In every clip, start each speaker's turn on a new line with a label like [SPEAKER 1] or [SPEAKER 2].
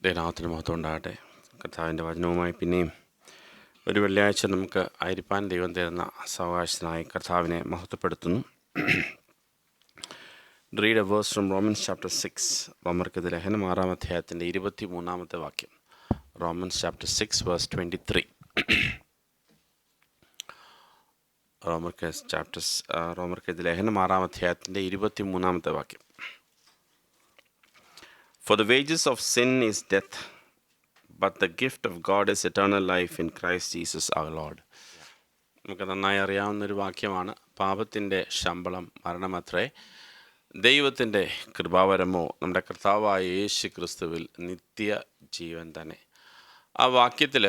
[SPEAKER 1] ദൈവനാമത്തിന് മഹത്വം ഉണ്ടാകട്ടെ. കർത്താവിൻ്റെ വചനവുമായി പിന്നെയും ഒരു വെള്ളിയാഴ്ച നമുക്ക് ആയിരിക്കാൻ ദൈവം തരുന്ന സാവകാശത്തിനായി കർത്താവിനെ മഹത്വപ്പെടുത്തുന്നു. Read a verse from Romans chapter 6. റോമർക്ക് ലേഖനം 6-ാം അധ്യായത്തിൻ്റെ 23-ാമത്തെ വാക്യം. Romance chapter 6 verse 23. റോമർക്ക് ലേഖനം 6-ാം അധ്യായത്തിൻ്റെ 23-ാമത്തെ വാക്യം. For the wages of sin is death, but the gift of God is eternal life in Christ Jesus our Lord. നമുക്ക് നന്നായി അറിയാവുന്നൊരു വാക്യമാണ്. പാപത്തിൻ്റെ ശമ്പളം മരണമത്രേ, ദൈവത്തിൻ്റെ കൃപാവരമോ നമ്മുടെ കർത്താവായ യേശു ക്രിസ്തുവിൽ നിത്യ ജീവൻ തന്നെ. ആ വാക്യത്തിൽ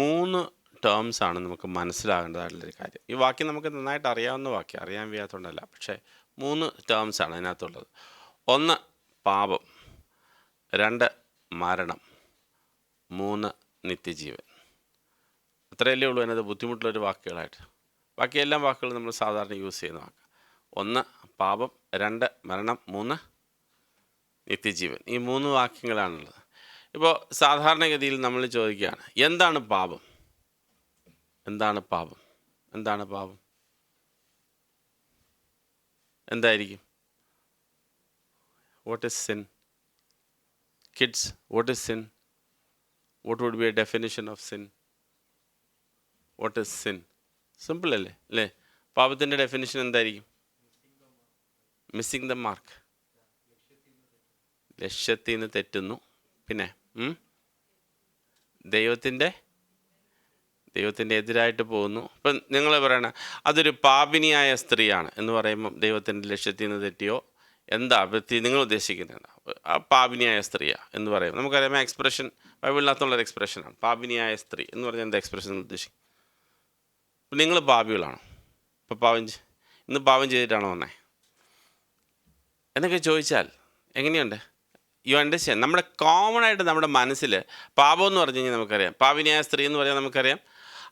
[SPEAKER 1] 3 ടേംസാണ് നമുക്ക് മനസ്സിലാകേണ്ടതായിട്ടുള്ളൊരു കാര്യം. ഈ വാക്യം നമുക്ക് നന്നായിട്ട് അറിയാവുന്ന വാക്യം, അറിയാൻ വയ്യാത്തതുകൊണ്ടല്ല, പക്ഷേ 3 ടേംസാണ് അതിനകത്തുള്ളത്. 1 പാപം, 2 മരണം, 3 നിത്യജീവൻ. അത്രയല്ലേ ഉള്ളൂ അതിനകത്ത് ബുദ്ധിമുട്ടുള്ളൊരു വാക്കുകളായിട്ട്. ബാക്കി എല്ലാ വാക്കുകളും നമ്മൾ സാധാരണ യൂസ് ചെയ്യുന്ന വാക്ക്. 1 പാപം, 2 മരണം, 3 നിത്യജീവൻ. ഈ 3 വാക്യങ്ങളാണുള്ളത്. ഇപ്പോൾ സാധാരണഗതിയിൽ നമ്മൾ ചോദിക്കുകയാണ്, എന്താണ് പാപം? എന്താണ് പാപം? എന്താണ് പാപം? എന്തായിരിക്കും? What is sin? Kids, what is sin? What would be a definition of sin? What is sin? Simple അല്ലേ? പാപത്തിൻ്റെ ഡെഫിനിഷൻ എന്തായിരിക്കും? Missing the mark. ലക്ഷ്യത്തിൽ നിന്ന് തെറ്റുന്നു. പിന്നെ ദൈവത്തിൻ്റെ എതിരായിട്ട് പോകുന്നു. ഇപ്പം നിങ്ങൾ പറയണ അതൊരു പാപിനിയായ സ്ത്രീയാണ് എന്ന് പറയുമ്പം ദൈവത്തിൻ്റെ ലക്ഷ്യത്തിൽ നിന്ന് തെറ്റിയോ എന്താ നിങ്ങൾ ഉദ്ദേശിക്കുന്നത്? ആ പാപിനിയായ സ്ത്രീയാണ് എന്ന് പറയുമ്പോൾ നമുക്കറിയാം, എക്സ്പ്രഷൻ ബൈബിളിനകത്തുള്ളൊരു എക്സ്പ്രഷനാണ്. പാപിനിയായ സ്ത്രീ എന്ന് പറഞ്ഞാൽ എന്താ എക്സ്പ്രഷൻ നിങ്ങൾ ഉദ്ദേശിക്കും? ഇപ്പം നിങ്ങൾ പാപികളാണോ? ഇപ്പോൾ ഇന്ന് പാപം ചെയ്തിട്ടാണോ വന്നേ എന്നൊക്കെ ചോദിച്ചാൽ എങ്ങനെയുണ്ട്? You understand? നമ്മുടെ കോമൺ ആയിട്ട് നമ്മുടെ മനസ്സിൽ പാപം എന്ന് പറഞ്ഞു കഴിഞ്ഞാൽ നമുക്കറിയാം, പാപിനിയായ സ്ത്രീ എന്ന് പറഞ്ഞാൽ നമുക്കറിയാം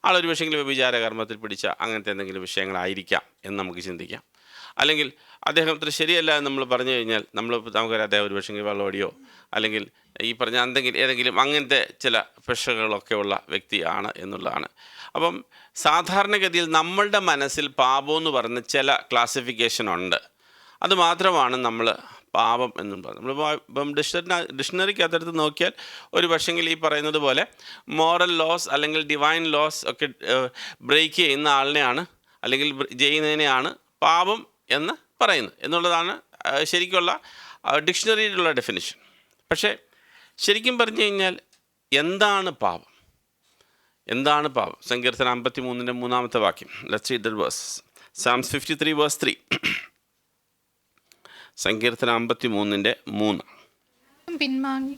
[SPEAKER 1] ആളൊരു പക്ഷേങ്കിലും വ്യഭിചാര കർമ്മത്തിൽ പിടിച്ച അങ്ങനത്തെ എന്തെങ്കിലും വിഷയങ്ങളായിരിക്കാം എന്ന് നമുക്ക് ചിന്തിക്കാം. അല്ലെങ്കിൽ അദ്ദേഹം അത്ര ശരിയല്ല എന്ന് നമ്മൾ പറഞ്ഞു കഴിഞ്ഞാൽ നമുക്കറിയാം അദ്ദേഹം ഒരു പക്ഷേ വെള്ളമടിയോ അല്ലെങ്കിൽ ഈ പറഞ്ഞ ഏതെങ്കിലും അങ്ങനത്തെ ചില പ്രശ്നങ്ങളൊക്കെ ഉള്ള വ്യക്തിയാണ് എന്നുള്ളതാണ്. അപ്പം സാധാരണഗതിയിൽ നമ്മളുടെ മനസ്സിൽ പാപം എന്ന് പറഞ്ഞ ചില ക്ലാസിഫിക്കേഷൻ ഉണ്ട്. അതുമാത്രമാണ് നമ്മൾ പാപം എന്നും പറയുന്നത്. നമ്മളിപ്പം ഡിക്ഷണറിക്കകത്തെടുത്ത് നോക്കിയാൽ ഒരു പക്ഷെങ്കിൽ ഈ പറയുന്നത് പോലെ മോറൽ ലോസ് അല്ലെങ്കിൽ ഡിവൈൻ ലോസ് ഒക്കെ ബ്രേക്ക് ചെയ്യുന്ന ആളിനെയാണ് അല്ലെങ്കിൽ ചെയ്യുന്നതിനെയാണ് പാപം എന്ന് പറയുന്നത് എന്നുള്ളതാണ് ശരിക്കുള്ള ഡിക്ഷണറിയിലുള്ള ഡെഫിനിഷൻ. പക്ഷേ ശരിക്കും പറഞ്ഞു കഴിഞ്ഞാൽ എന്താണ് പാപം? എന്താണ് പാപം? സങ്കീർത്തനം 53-ന്റെ 3-ാമത്തെ വാക്യം. Let's read that verse. Psalms 53 verse 3. സങ്കീർത്തനം 53-ന്റെ 3.
[SPEAKER 2] പിൻവാങ്ങി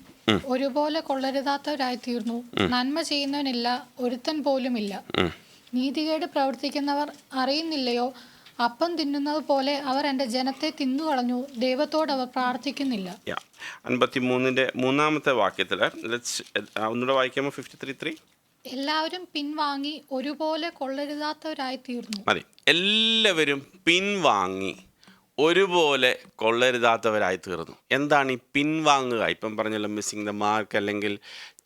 [SPEAKER 2] ഒരുപോലെ കൊള്ളരുതാത്തവരായി തീർന്നു, നന്മ ചെയ്യുന്നവനില്ല, ഒരുത്തൻ പോലുമില്ല. നീതികേട് പ്രവർത്തിക്കുന്നവർ അറിയുന്നില്ലയോ? അപ്പം തിന്നുന്നത് പോലെ അവർ എൻ്റെ ജനത്തെ തിന്നുകളഞ്ഞു, ദൈവത്തോട് അവർ പ്രാർത്ഥിക്കുന്നില്ല.
[SPEAKER 1] 53-ന്റെ 3-ാമത്തെ വാക്യത്തിൽ ഒന്നുകൂടെ വായിക്കാമോ? 53:3.
[SPEAKER 2] എല്ലാവരും പിൻവാങ്ങി ഒരുപോലെ കൊള്ളരുതാത്തവരായി തീർന്നു.
[SPEAKER 1] മതി. എല്ലാവരും പിൻവാങ്ങി ഒരുപോലെ കൊള്ളരുതാത്തവരായി തീർന്നു. എന്താണ് ഈ പിൻവാങ്ങുക? ഇപ്പം പറഞ്ഞല്ലോ മിസ്സിങ് ദ മാർക്ക് അല്ലെങ്കിൽ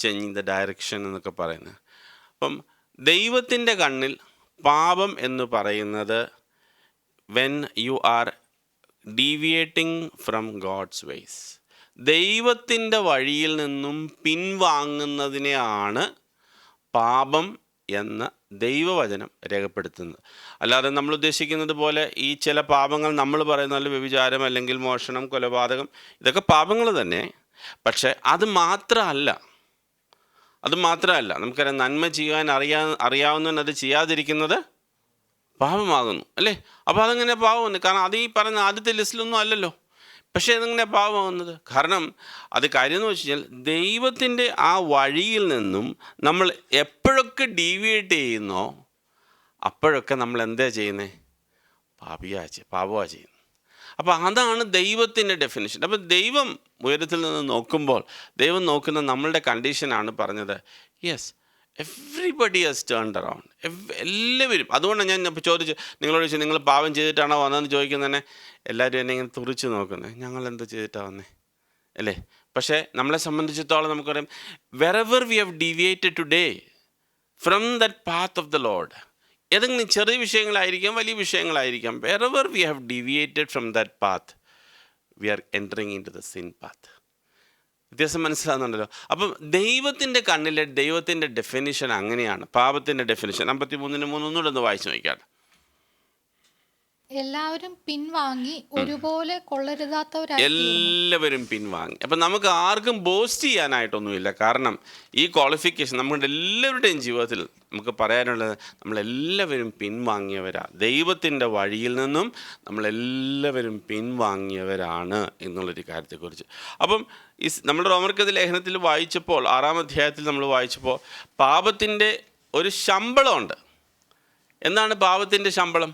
[SPEAKER 1] ചേഞ്ചിങ് ദ ഡയറക്ഷൻ എന്നൊക്കെ പറയുന്നത്. അപ്പം ദൈവത്തിൻ്റെ കണ്ണിൽ പാപം എന്ന് പറയുന്നത് when you are deviating from God's ways, ദൈവത്തിൻ്റെ വഴിയിൽ നിന്നും പിൻവാങ്ങുന്നതിനെയാണ് പാപം എന്ന് ദൈവവചനം രേഖപ്പെടുത്തുന്നത്. അല്ലാതെ നമ്മൾ ഉദ്ദേശിക്കുന്നത് പോലെ ഈ ചില പാപങ്ങൾ നമ്മൾ പറയുന്ന വ്യഭിചാരം അല്ലെങ്കിൽ മോഷണം, കൊലപാതകം, ഇതൊക്കെ പാപങ്ങൾ തന്നെ. പക്ഷേ അത് മാത്രമല്ല നമുക്കറിയാം, നന്മ ചെയ്യാൻ അറിയാവുന്നവൻ അത് ചെയ്യാതിരിക്കുന്നത് പാപമാകുന്നു അല്ലേ? അപ്പോൾ അതെങ്ങനെ പാപമെന്ന്? കാരണം അത് ഈ പറയുന്ന ആദ്യത്തെ ലിസ്റ്റിലൊന്നും അല്ലല്ലോ. പക്ഷേ അതെങ്ങനെ പാപമാകുന്നത്? കാരണം അത് കാര്യം എന്ന് വെച്ച് കഴിഞ്ഞാൽ ദൈവത്തിൻ്റെ ആ വഴിയിൽ നിന്നും നമ്മൾ എപ്പോഴൊക്കെ ഡീവിയേറ്റ് ചെയ്യുന്നോ അപ്പോഴൊക്കെ നമ്മൾ എന്താ ചെയ്യുന്നത്? പാപമാണ് ചെയ്യുന്നത്. അപ്പോൾ അതാണ് ദൈവത്തിൻ്റെ ഡെഫിനിഷൻ. അപ്പോൾ ദൈവം ഉയരത്തിൽ നിന്ന് നോക്കുമ്പോൾ ദൈവം നോക്കുന്ന നമ്മളുടെ കണ്ടീഷനാണ് പറഞ്ഞത്. യെസ്, എവ്രിബഡി ഹസ് ടേൺഡ് അറൗണ്ട്. എല്ലാവരും. അതുകൊണ്ടാണ് ഞാൻ നിങ്ങളോട് ചോദിച്ചു, നിങ്ങൾ പാപം ചെയ്തിട്ടാണോ വന്നതെന്ന് ചോദിക്കുന്നത് തന്നെ എല്ലാവരും എന്നെ ഇങ്ങനെ തുറിച്ച് നോക്കുന്നത്. ഞങ്ങൾ എന്താ ചെയ്തിട്ടാണ് വന്നേ അല്ലേ? പക്ഷേ നമ്മളെ സംബന്ധിച്ചിടത്തോളം നമുക്കറിയാം, wherever we have deviated today from that path of the Lord, ഏതെങ്കിലും ചെറിയ വിഷയങ്ങളായിരിക്കാം, വലിയ വിഷയങ്ങളായിരിക്കാം, wherever we have deviated from that path we are entering into the sin path. വ്യത്യാസം മനസ്സിലാകുന്നുണ്ടല്ലോ. അപ്പം ദൈവത്തിൻ്റെ കണ്ണിലെ ദൈവത്തിൻ്റെ ഡെഫിനിഷൻ അങ്ങനെയാണ്. പാപത്തിൻ്റെ ഡെഫിനിഷൻ 53:3 ഒന്നുകൂടെ ഒന്ന് വായിച്ചു നോക്കിയാണ്.
[SPEAKER 2] എല്ലാവരും പിൻവാങ്ങി ഒരുപോലെ കൊള്ളരുതാത്തവരായി
[SPEAKER 1] എല്ലാവരും പിൻവാങ്ങി. അപ്പം നമുക്ക് ആർക്കും ബോസ്റ്റ് ചെയ്യാനായിട്ടൊന്നുമില്ല. കാരണം ഈ ക്വാളിഫിക്കേഷൻ നമ്മുടെ എല്ലാവരുടെയും ജീവിതത്തിൽ നമുക്ക് പറയാനുള്ളത്, നമ്മളെല്ലാവരും പിൻവാങ്ങിയവരാണ്. ദൈവത്തിൻ്റെ വഴിയിൽ നിന്നും നമ്മളെല്ലാവരും പിൻവാങ്ങിയവരാണ് എന്നുള്ളൊരു കാര്യത്തെക്കുറിച്ച്. അപ്പം നമ്മുടെ റോമർക്കെതിരെ ലേഖനത്തിൽ വായിച്ചപ്പോൾ 6-ാം അധ്യായത്തിൽ നമ്മൾ വായിച്ചപ്പോൾ പാപത്തിൻ്റെ ഒരു ശമ്പളമുണ്ട്. എന്താണ് പാപത്തിൻ്റെ ശമ്പളം?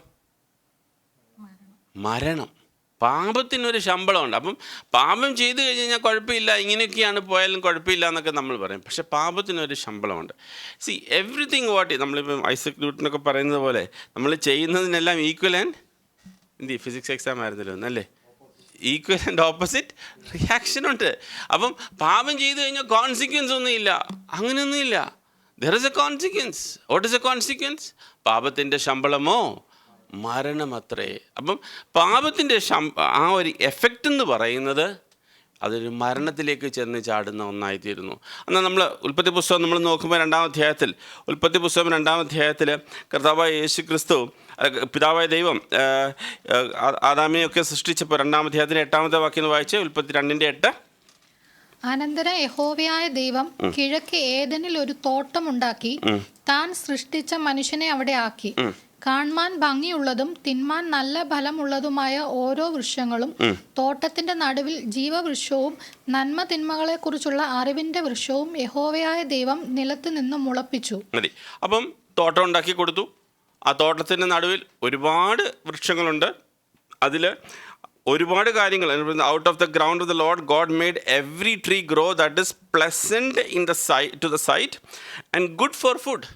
[SPEAKER 1] മരണം. പാപത്തിനൊരു ശമ്പളമുണ്ട്. അപ്പം പാപം ചെയ്തു കഴിഞ്ഞാൽ കുഴപ്പമില്ല, ഇങ്ങനെയൊക്കെയാണ് പോയാലും കുഴപ്പമില്ല എന്നൊക്കെ നമ്മൾ പറയും. പക്ഷെ പാപത്തിനൊരു ശമ്പളമുണ്ട്. സി എവറിത്തിങ് വാട്ട് നമ്മളിപ്പം ഐസക് ന്യൂട്ടനൊക്കെ പറയുന്നത് പോലെ നമ്മൾ ചെയ്യുന്നതിനെല്ലാം ഈക്വൽ ആൻഡ് ഫിസിക്സ് എക്സാം ആയിരുന്നല്ലോ എന്നല്ലേ, ഈക്വൽ ആൻഡ് ഓപ്പോസിറ്റ് റിയാക്ഷനുണ്ട്. അപ്പം പാപം ചെയ്തു കഴിഞ്ഞാൽ കോൺസിക്വൻസ് ഒന്നുമില്ല, അങ്ങനെയൊന്നുമില്ല. There is A consequence. What is A consequence? പാപത്തിൻ്റെ ശമ്പളമോ മരണമത്രേ. അപ്പം പാപത്തിൻ്റെ ആ ഒരു എഫക്റ്റ് എന്ന് പറയുന്നത് അതൊരു മരണത്തിലേക്ക് ചെന്ന് ചാടുന്ന ഒന്നായിത്തീരുന്നു. എന്നാൽ നമ്മൾ ഉൽപ്പത്തി പുസ്തകം നമ്മൾ നോക്കുമ്പോൾ 2-ാം അധ്യായത്തിൽ, ഉൽപ്പത്തി പുസ്തകം 2-ാം അധ്യായത്തിൽ കർത്താവായ യേശു ക്രിസ്തു, പിതാവായ ദൈവം ആദാമിനെയൊക്കെ സൃഷ്ടിച്ചപ്പോൾ 2-ാം അധ്യായത്തിന് 8-ാമത്തെ വാക്യം വായിച്ച്, ഉൽപ്പത്തി 2:8.
[SPEAKER 2] അനന്തരം യഹോവയായ ദൈവം കിഴക്ക് ഏദനിൽ ഒരു തോട്ടമുണ്ടാക്കി താൻ സൃഷ്ടിച്ച മനുഷ്യനെ അവിടെ ആക്കി. കാണുവാൻ ഭംഗിയുള്ളതും തിന്മാൻ നല്ല ഫലമുള്ളതുമായ ഓരോ വൃക്ഷങ്ങളും തോട്ടത്തിന്റെ നടുവിൽ ജീവവൃക്ഷവും നന്മ തിന്മകളെ കുറിച്ചുള്ള അറിവിന്റെ വൃക്ഷവും യഹോവയായ ദൈവം നിലത്ത് നിന്ന് മുളപ്പിച്ചു.
[SPEAKER 1] മതി. അപ്പം തോട്ടം ഉണ്ടാക്കി കൊടുത്തു. ആ തോട്ടത്തിന്റെ നടുവിൽ ഒരുപാട് വൃക്ഷങ്ങളുണ്ട്. അതിൽ ഒരുപാട് കാര്യങ്ങൾ, out of the ground of the Lord God made every tree grow that is pleasant in the to the sight and good for food.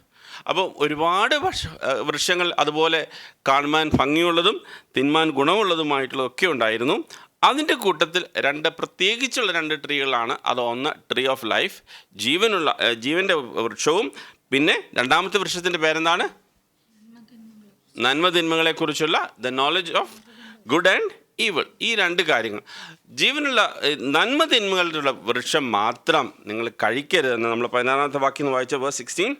[SPEAKER 1] അപ്പോൾ ഒരുപാട് വൃക്ഷങ്ങൾ അതുപോലെ കാണുവാൻ ഭംഗിയുള്ളതും തിന്മാൻ ഗുണമുള്ളതുമായിട്ടുള്ളതൊക്കെ ഉണ്ടായിരുന്നു. അതിൻ്റെ കൂട്ടത്തിൽ പ്രത്യേകിച്ചുള്ള 2 ട്രീകളാണ്. അത് ഒന്ന് ട്രീ ഓഫ് ലൈഫ്, ജീവൻ്റെ വൃക്ഷവും, പിന്നെ 2-ാമത്തെ വൃക്ഷത്തിൻ്റെ പേരെന്താണ്? നന്മ തിന്മകളെക്കുറിച്ചുള്ള the knowledge of good and evil. ഈ 2 കാര്യങ്ങൾ, ജീവനുള്ള നന്മ തിന്മകളുടെ വൃക്ഷം മാത്രം നിങ്ങൾ കഴിക്കരുതെന്ന് നമ്മൾ 16-ാമത്തെ വാക്യം വായിച്ച വേഴ്സ് 16.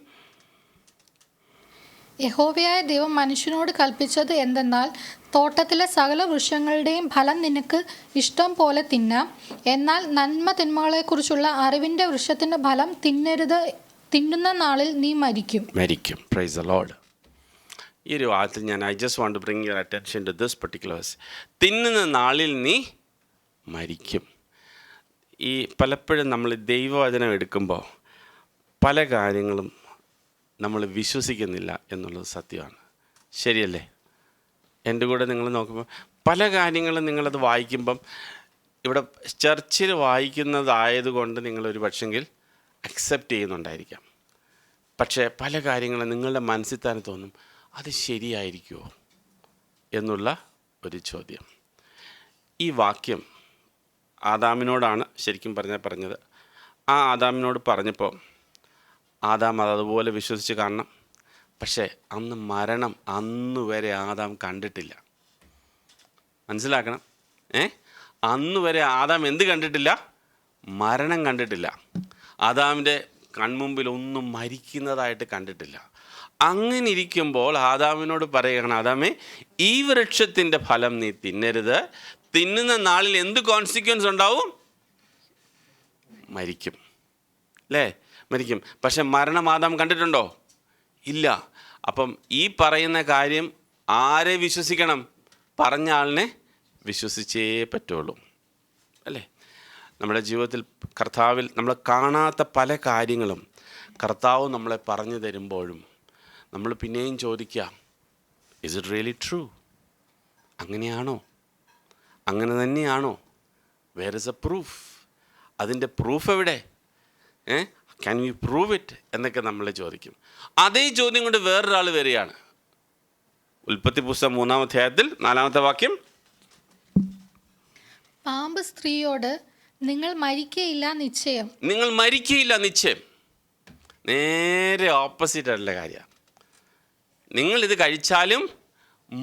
[SPEAKER 2] യഹോവയായ ദൈവം മനുഷ്യനോട് കൽപ്പിച്ചത് എന്തെന്നാൽ, തോട്ടത്തിലെ സകല വൃക്ഷങ്ങളുടെയും ഫലം നിനക്ക് ഇഷ്ടം പോലെ തിന്നാം, എന്നാൽ നന്മ തിന്മകളെക്കുറിച്ചുള്ള അറിവിൻ്റെ വൃക്ഷത്തിൻ്റെ ഫലം തിന്നരുത്, തിന്നുന്ന നാളിൽ നീ മരിക്കും.
[SPEAKER 1] Praise the Lord. ഈ ഒരു വാർത്തയിൽ ഞാൻ I just want to bring your attention to this particular verse. തിന്നുന്ന നാളിൽ നീ മരിക്കും. ഈ പലപ്പോഴും നമ്മൾ ദൈവവചനം എടുക്കുമ്പോൾ പല കാര്യങ്ങളും നമ്മൾ വിശ്വസിക്കുന്നില്ല എന്നുള്ളത് സത്യമാണ്. ശരിയല്ലേ? എൻ്റെ കൂടെ നിങ്ങൾ നോക്കുമ്പോൾ പല കാര്യങ്ങളും നിങ്ങളത് വായിക്കുമ്പം, ഇവിടെ ചർച്ചിൽ വായിക്കുന്നതായതുകൊണ്ട് നിങ്ങളൊരു പക്ഷെങ്കിൽ അക്സെപ്റ്റ് ചെയ്യുന്നുണ്ടായിരിക്കാം. പക്ഷേ പല കാര്യങ്ങളും നിങ്ങളുടെ മനസ്സിൽ തന്നെ തോന്നും, അത് ശരിയായിരിക്കുമോ എന്നുള്ള ഒരു ചോദ്യം. ഈ വാക്യം ആദാമിനോടാണ് ശരിക്കും പറഞ്ഞത്. ആ ആദാമിനോട് പറഞ്ഞപ്പോൾ ആദാം അതുപോലെ വിശ്വസിച്ച് കാണണം. പക്ഷേ മരണം അന്ന് വരെ ആദാം കണ്ടിട്ടില്ല. മനസ്സിലാക്കണം. അന്ന് വരെ ആദാം എന്ത് കണ്ടിട്ടില്ല? മരണം കണ്ടിട്ടില്ല. ആദാമിൻ്റെ കൺമുമ്പിൽ ഒന്നും മരിക്കുന്നതായിട്ട് കണ്ടിട്ടില്ല. അങ്ങനെ ഇരിക്കുമ്പോൾ ആദാമിനോട് പറയുകയാണ്, ആദാമേ, ഈ വൃക്ഷത്തിൻ്റെ ഫലം നീ തിന്നരുത്, തിന്നുന്ന നാളിൽ എന്ത് കോൺസിക്വൻസ് ഉണ്ടാവും? മരിക്കും. അല്ലേ? മരിക്കും. പക്ഷെ മരണം ആദാം കണ്ടിട്ടുണ്ടോ? ഇല്ല. അപ്പം ഈ പറയുന്ന കാര്യം ആരെ വിശ്വസിക്കണം? പറഞ്ഞ ആളിനെ വിശ്വസിച്ചേ പറ്റുള്ളൂ. അല്ലേ? നമ്മുടെ ജീവിതത്തിൽ കർത്താവിൽ നമ്മൾ കാണാത്ത പല കാര്യങ്ങളും കർത്താവ് നമ്മളെ പറഞ്ഞു തരുമ്പോഴും നമ്മൾ പിന്നെയും ചോദിക്കുക, ഇസ് ഇറ്റ് റിയലി ട്രൂ? അങ്ങനെയാണോ? അങ്ങനെ തന്നെയാണോ? Where is a proof? അതിൻ്റെ പ്രൂഫ് എവിടെ? ക്യാൻ വി പ്രൂവ് ഇറ്റ് എന്നൊക്കെ നമ്മൾ ചോദിക്കും. അതേ ചോദ്യം കൊണ്ട് വേറൊരാൾ വരികയാണ്. ഉൽപ്പത്തി പുസ്തകം 3-ാം അധ്യായത്തിൽ 4-ാമത്തെ വാക്യം.
[SPEAKER 2] പാമ്പ് സ്ത്രീയോട്, നിങ്ങൾ മരിക്കയില്ല നിശ്ചയം.
[SPEAKER 1] നിങ്ങൾ മരിക്കയില്ല നിശ്ചയം. നേരെ ഓപ്പോസിറ്റ് ആയിട്ടുള്ള കാര്യമാണ്. നിങ്ങളിത് കഴിച്ചാലും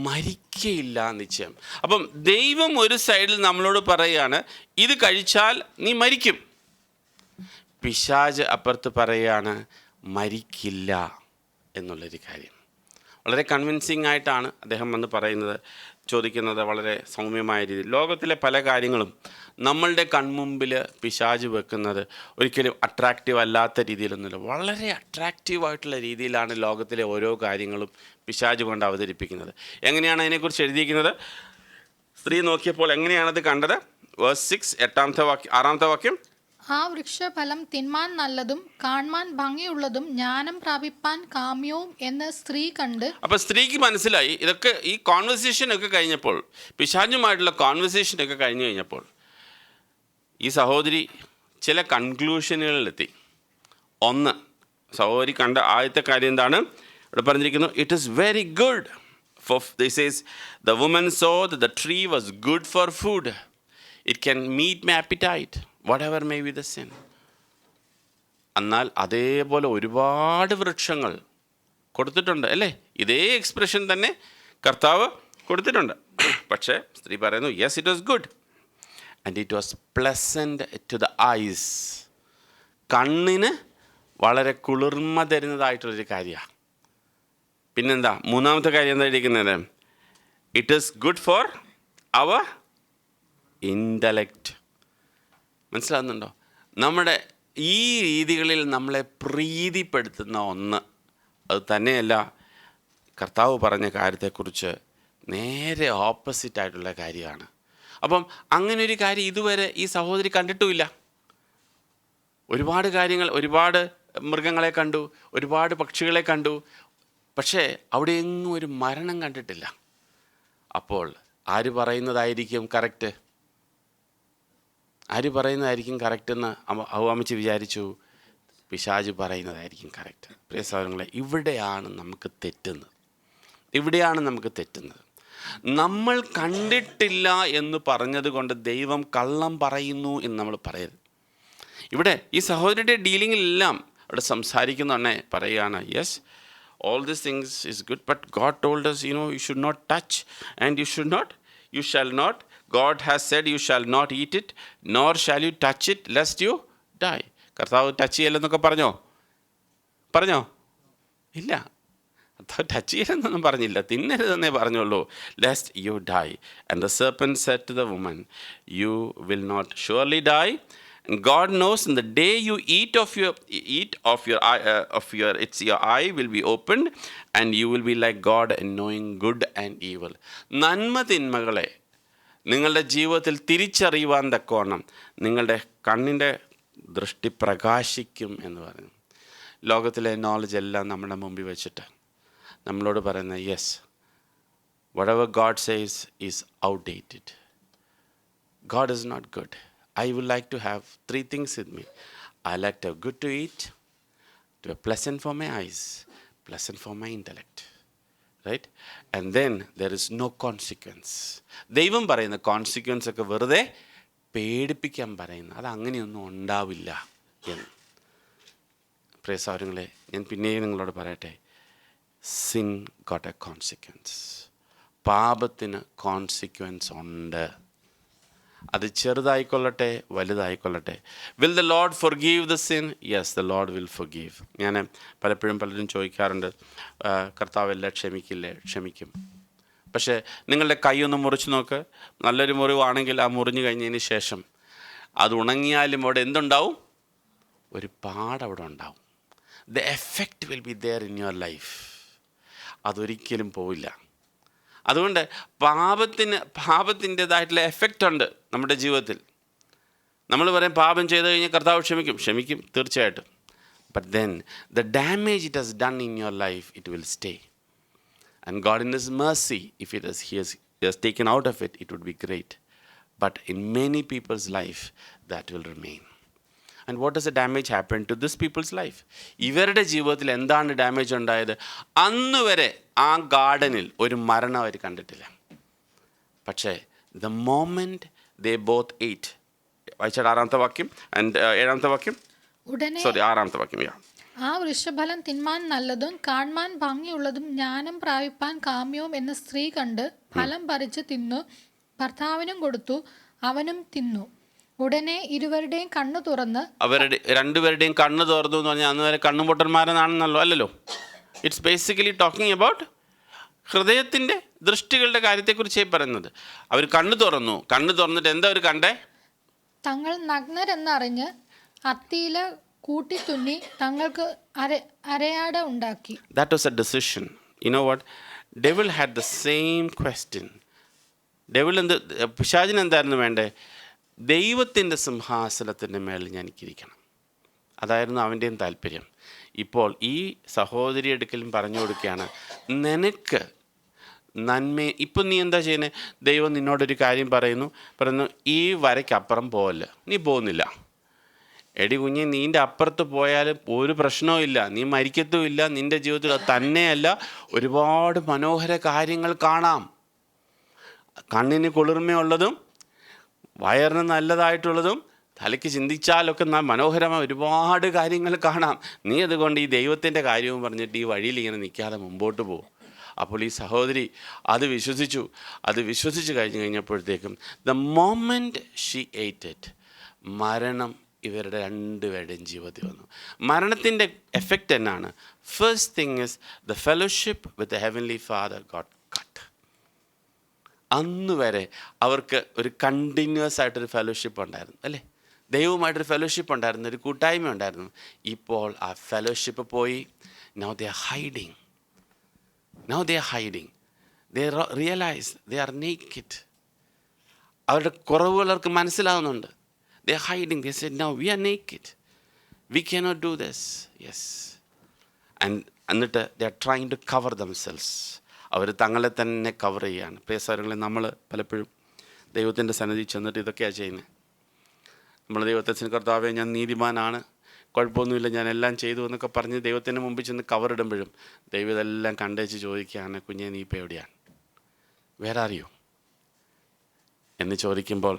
[SPEAKER 1] മരിക്കയില്ല നിശ്ചയം. അപ്പം ദൈവം ഒരു സൈഡിൽ നമ്മളോട് പറയുകയാണ്, ഇത് കഴിച്ചാൽ നീ മരിക്കും. പിശാച് അപ്പുറത്ത് പറയുകയാണ്, മരിക്കില്ല എന്നുള്ളൊരു കാര്യം. വളരെ കൺവിൻസിങ് ആയിട്ടാണ് അദ്ദേഹം വന്ന് പറയുന്നത്, ചോദിക്കുന്നത് വളരെ സൗമ്യമായ രീതിയിൽ. ലോകത്തിലെ പല കാര്യങ്ങളും നമ്മളുടെ കൺമുമ്പിൽ പിശാച് വെക്കുന്നത് ഒരിക്കലും അട്രാക്റ്റീവ് അല്ലാത്ത രീതിയിലൊന്നുമില്ല. വളരെ അട്രാക്റ്റീവായിട്ടുള്ള രീതിയിലാണ് ലോകത്തിലെ ഓരോ കാര്യങ്ങളും പിശാച് കൊണ്ട് അവതരിപ്പിക്കുന്നത്. എങ്ങനെയാണ് അതിനെക്കുറിച്ച് എഴുതിയിരിക്കുന്നത്? സ്ത്രീ നോക്കിയപ്പോൾ എങ്ങനെയാണത് കണ്ടത്? വേഴ്സ് 6, 6 വാക്യം.
[SPEAKER 2] ആ വൃക്ഷഫലം തിന്മാൻ നല്ലതും കാൺമാൻ ഭംഗിയുള്ളതും ജ്ഞാനം പ്രാപിപ്പാൻ കാമ്യവും എന്ന് സ്ത്രീ കണ്ട്. അപ്പം
[SPEAKER 1] സ്ത്രീക്ക് മനസ്സിലായി ഇതൊക്കെ. ഈ കോൺവെർസേഷൻ ഒക്കെ കഴിഞ്ഞപ്പോൾ, പിശാചുമായിട്ടുള്ള കോൺവെർസേഷൻ ഒക്കെ കഴിഞ്ഞു കഴിഞ്ഞപ്പോൾ ഈ സഹോദരി ചില കൺക്ലൂഷനുകളിലെത്തി. ഒന്ന്, സഹോദരി കണ്ട ആദ്യത്തെ കാര്യം എന്താണ്? ഇവിടെ പറഞ്ഞിരിക്കുന്നു, it is very good for this is the woman so the tree was good for food, it can meet my appetite whatever may be the sin. എന്നാൽ അതേപോലെ ഒരുപാട് വൃക്ഷങ്ങൾ കൊടുത്തിട്ടുണ്ട് അല്ലേ? ഇതേ എക്സ്പ്രഷൻ തന്നെ കർത്താവ് കൊടുത്തിട്ടുണ്ട്. പക്ഷേ സ്ത്രീ പറയുന്നു, yes it was good and it was pleasant to the eyes. കണ്ണിന് വളരെ കുളിർമ തരുന്നതായിട്ടുള്ളൊരു കാര്യമാണ്. പിന്നെന്താ മൂന്നാമത്തെ കാര്യം എന്താ ഇരിക്കുന്നത്? It is good for our intellect. മനസ്സിലാകുന്നുണ്ടോ? നമ്മുടെ ഈ രീതികളിൽ നമ്മളെ പ്രീതിപ്പെടുത്തുന്ന ഒന്ന്, അത് തന്നെയല്ല കർത്താവ് പറഞ്ഞ കാര്യത്തെക്കുറിച്ച് നേരെ ഓപ്പോസിറ്റായിട്ടുള്ള കാര്യമാണ്. അപ്പം അങ്ങനെ ഒരു കാര്യം ഇതുവരെ ഈ സഹോദരി കണ്ടിട്ടുമില്ല. ഒരുപാട് കാര്യങ്ങൾ, ഒരുപാട് മൃഗങ്ങളെ കണ്ടു, ഒരുപാട് പക്ഷികളെ കണ്ടു, പക്ഷേ അവിടെ എങ്ങും ഒരു മരണം കണ്ടിട്ടില്ല. അപ്പോൾ ആര് പറയുന്നതായിരിക്കും കറക്റ്റ്? ആര് പറയുന്നതായിരിക്കും കറക്റ്റ് എന്ന് അമ്മച്ചി വിചാരിച്ചു? പിശാച് പറയുന്നതായിരിക്കും കറക്റ്റ്. പ്രിയ സഹോദരങ്ങളെ, ഇവിടെയാണ് നമുക്ക് തെറ്റുന്നത്. നമ്മൾ കണ്ടിട്ടില്ല എന്ന് പറഞ്ഞത് കൊണ്ട് ദൈവം കള്ളം പറയുന്നു എന്ന് നമ്മൾ പറയരുത്. ഇവിടെ ഈ സഹോദരിയുടെ ഡീലിങ്ങിലെല്ലാം അവിടെ സംസാരിക്കുന്ന പറയുകയാണ്, yes all these things is good, but God told us, you should not touch, and you shall not. God has said you shall not eat it, nor shall you touch it, lest you die. കർത്താവ് touch ചെയ്യലെന്നൊക്കെ പറഞ്ഞോ? ഇല്ല, touch ചെയ്യലെന്നൊന്നും പറഞ്ഞില്ല, തിന്നരുതെന്നേ പറഞ്ഞുള്ളൂ. Lest you die. And the serpent said to the woman, you will not surely die. And God knows in the day you eat of your eye will be opened, and you will be like God and knowing good and evil. നന്മ തിന്മകളെ നിങ്ങളുടെ ജീവിതത്തിൽ തിരിച്ചറിയുവാൻ തക്കവണ്ണം നിങ്ങളുടെ കണ്ണിൻ്റെ ദൃഷ്ടി പ്രകാശിക്കും എന്ന് പറഞ്ഞു. ലോകത്തിലെ നോളജ് എല്ലാം നമ്മുടെ മുമ്പിൽ വെച്ചിട്ട് നമ്മളോട് പറയുന്ന, yes, whatever God says is outdated. God is not good. I would like to have 3 things with me. I like to have good to eat, to be pleasant for my eyes, pleasant for my intellect. Right? And then there is no consequence. ദൈവം പറയുന്ന consequence ഒക്കെ വെറുതെ പേടിപ്പിക്കാൻ പറയുന്ന, അത് അങ്ങനെയൊന്നും ഉണ്ടാവില്ല എന്ന്. പ്രിയ സഹോദരങ്ങളെ, ഞാൻ പിന്നെയും നിങ്ങളോട് പറയട്ടെ, sin got a consequence. പാപത്തിന് കോൺസിക്വൻസ് ഉണ്ട്. അത് ചെറുതായിക്കൊള്ളട്ടെ വലുതായിക്കൊള്ളട്ടെ. Will the Lord forgive the sin? Yes, the Lord will forgive. ഞാൻ പലപ്പോഴും പലരും ചോദിക്കാറുണ്ട്, കർത്താവെല്ലാം ക്ഷമിക്കില്ലേ? ക്ഷമിക്കും. പക്ഷേ നിങ്ങളുടെ കൈയൊന്ന് മുറിച്ച് നോക്ക്. നല്ലൊരു മുറിവാണെങ്കിൽ ആ മുറിഞ്ഞു കഴിഞ്ഞതിന് ശേഷം അത് ഉണങ്ങിയാലും അവിടെ എന്തുണ്ടാവും? ഒരു പാടവിടെ ഉണ്ടാവും. The effect will be there in your life. അതൊരിക്കലും പോവില്ല. അതുകൊണ്ട് പാപത്തിൻ്റെതായിട്ടുള്ള എഫക്റ്റ് ഉണ്ട് നമ്മുടെ ജീവിതത്തിൽ. നമ്മൾ പറയും പാപം ചെയ്ത് കഴിഞ്ഞാൽ കർത്താവ് ക്ഷമിക്കും തീർച്ചയായിട്ടും. But then the damage it has done in your life, it will stay. And God in his mercy, if he has taken out of it, it would be great. But in many people's life, that will remain. And what does the damage happen to this people's life? ഇവരുടെ ജീവിതത്തിൽ എന്താണ് damage ഉണ്ടായത്? അന്ന് വരെ ആ ഗാർഡനിൽ ഒരു മരണം അവർ കണ്ടിട്ടില്ല. പക്ഷേ the moment they both ate വായിച്ചാൽ 6-ാമത്തെ വാക്യം ആൻഡ് 7-ാമത്തെ വാക്യം,
[SPEAKER 2] ഉടനെ
[SPEAKER 1] 6-ാമത്തെ വാക്യം.
[SPEAKER 2] ആ വൃക്ഷഫലം തിന്മാൻ നല്ലതും കാൺമാൻ ഭംഗിയുള്ളതും ജ്ഞാനം പ്രാപിപ്പാൻ കാമ്യവും എന്ന സ്ത്രീ കണ്ട് ഫലം പറിച്ച് തിന്നു, ഭർത്താവിനും കൊടുത്തു, അവനും തിന്നു. ഉടനെ ഇരുവരുടെയും കണ്ണു തുറന്ന്,
[SPEAKER 1] അവരുടെ രണ്ടുപേരുടെയും കണ്ണ് തുറന്നു എന്ന് പറഞ്ഞാൽ അന്ന് വരെ കണ്ണുപൊട്ടന്മാരെന്നാണെന്നല്ലോ, അല്ലല്ലോ. ഇറ്റ്സ് ബേസിക്കലി ടോക്കിംഗ് അബൌട്ട് ഹൃദയത്തിൻ്റെ ദൃഷ്ടികളുടെ കാര്യത്തെക്കുറിച്ചായി പറയുന്നത്. അവർ കണ്ണ് തുറന്നിട്ട് എന്താ അവർ കണ്ടേ?
[SPEAKER 2] തങ്ങൾ നഗ്നരെന്നറിഞ്ഞ് അത്തിയില കൂട്ടിത്തുന്നി തങ്ങൾക്ക് അരയാട ഉണ്ടാക്കി.
[SPEAKER 1] That was a decision. You know what? Devil had the same question. പിശാചിന് എന്തായിരുന്നു വേണ്ടേ? ദൈവത്തിൻ്റെ സിംഹാസനത്തിൻ്റെ മേളിൽ ഞാൻ ഇരിക്കണം. അതായിരുന്നു അവൻ്റെയും താല്പര്യം. ഇപ്പോൾ ഈ സഹോദരി അടുക്കലും പറഞ്ഞു കൊടുക്കുകയാണ്, നിനക്ക് ഇപ്പം നീ എന്താ ചെയ്യുന്നത്? ദൈവം നിന്നോടൊരു കാര്യം പറയുന്നു, ഈ വരയ്ക്കപ്പുറം പോവല്ല, നീ പോകുന്നില്ല. എടി കുഞ്ഞെ, നീൻ്റെ അപ്പുറത്ത് പോയാലും ഒരു പ്രശ്നവും ഇല്ല, നീ മരിക്കത്തുമില്ല. നിൻ്റെ ജീവിതത്തിൽ അത് തന്നെയല്ല, ഒരുപാട് മനോഹര കാര്യങ്ങൾ കാണാം. കണ്ണിന് കുളിർമയുള്ളതും വയറിന് നല്ലതായിട്ടുള്ളതും തലയ്ക്ക് ചിന്തിച്ചാലൊക്കെ മനോഹരമായ ഒരുപാട് കാര്യങ്ങൾ കാണാം. നീ അതുകൊണ്ട് ഈ ദൈവത്തിൻ്റെ കാര്യവും പറഞ്ഞിട്ട് ഈ വഴിയിൽ ഇങ്ങനെ നിൽക്കാതെ മുമ്പോട്ട് പോകും. അപ്പോൾ ഈ സഹോദരി അത് വിശ്വസിച്ച് കഴിഞ്ഞപ്പോഴത്തേക്കും the moment she eight it, മരണം ഇവരുടെ രണ്ടുപേരുടെയും ജീവിതത്തിൽ വന്നു. മരണത്തിൻ്റെ എഫക്റ്റ് എന്നാണ്? First thing is the fellowship with the heavenly father got cut. അന്ന് വരെ അവർക്ക് ഒരു കണ്ടിന്യൂസ് ആയിട്ടൊരു ഫെലോഷിപ്പ് ഉണ്ടായിരുന്നു, അല്ലേ? ദൈവവുമായിട്ടൊരു ഫെലോഷിപ്പ് ഉണ്ടായിരുന്നു, ഒരു കൂട്ടായ്മ ഉണ്ടായിരുന്നു. ഇപ്പോൾ ആ ഫെലോഷിപ്പ് പോയി. Now they are hiding. They realize they are naked. അവരുടെ കുറവുകൾ അവർക്ക് മനസ്സിലാവുന്നുണ്ട്. They are hiding. They said, "No, we are naked. We cannot do this." Yes. എന്നിട്ട് they are trying to cover themselves. അവർ തങ്ങളെ തന്നെ കവർ ചെയ്യുകയാണ്. പ്രിയസഹോദരങ്ങളെ, നമ്മൾ പലപ്പോഴും ദൈവത്തിൻ്റെ സന്നിധി ചെന്നിട്ട് ഇതൊക്കെയാണ് ചെയ്യുന്നത്. നമ്മൾ ദൈവത്തെ, കർത്താവേ, ഞാൻ നീതിമാനാണ്, കുഴപ്പമൊന്നുമില്ല, ഞാൻ എല്ലാം ചെയ്തു എന്നൊക്കെ പറഞ്ഞ് ദൈവത്തിൻ്റെ മുമ്പിൽ ചെന്ന് കവറിടുമ്പോഴും ദൈവം ഇതെല്ലാം കണ്ടേച്ച് ചോദിക്കുകയാണ്, കുഞ്ഞെ, നീ ഇപ്പോൾ എവിടെയാണ്? വേറെ അറിയോ എന്ന് ചോദിക്കുമ്പോൾ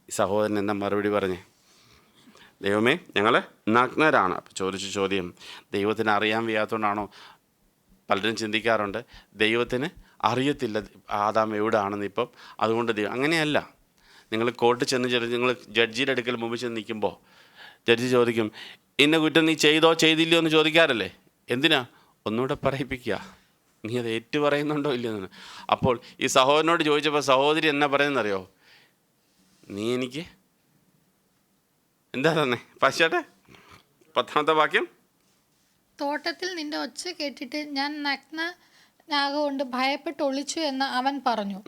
[SPEAKER 1] ഈ സഹോദരൻ എന്താ മറുപടി പറഞ്ഞേ? ദൈവമേ, ഞങ്ങൾ നഗ്നരാണ്. അപ്പോൾ ചോദിച്ച ചോദ്യം ദൈവത്തിന് അറിയാൻ വയ്യാത്തതുകൊണ്ടാണോ? പലരും ചിന്തിക്കാറുണ്ട്, ദൈവത്തിന് അറിയത്തില്ല ആദാം എവിടെയാണെന്ന് ഇപ്പം, അതുകൊണ്ട് ദൈവം. അങ്ങനെയല്ല. നിങ്ങൾ കോർട്ട് നിങ്ങൾ ജഡ്ജിയുടെ അടുക്കൽ മുമ്പിൽ ചെന്ന് നിൽക്കുമ്പോൾ ജഡ്ജി ചോദിക്കും, ഇന്ന കുറ്റം നീ ചെയ്തോ ചെയ്തില്ലയോ എന്ന് ചോദിക്കാറില്ലേ? എന്തിനാ? ഒന്നുകൂടെ പറയിപ്പിക്കുക, നീ അത് ഏറ്റു പറയുന്നുണ്ടോ ഇല്ലയെന്ന്. അപ്പോൾ ഈ സഹോദരനോട് ചോദിച്ചപ്പോൾ സഹോദരി എന്നാ പറയുന്നറിയോ? നീ എനിക്ക് എന്താ തന്നെ പശ്ചാട്ടെ 10-ാമത്തെ വാക്യം,
[SPEAKER 2] തോട്ടത്തിൽ നിന്റെ ഒച്ച കേട്ടിട്ട് ഞാൻ നഗ്നനാകൊണ്ട് ഭയപ്പെട്ട് ഒളിച്ചു എന്ന് അവൻ പറഞ്ഞു.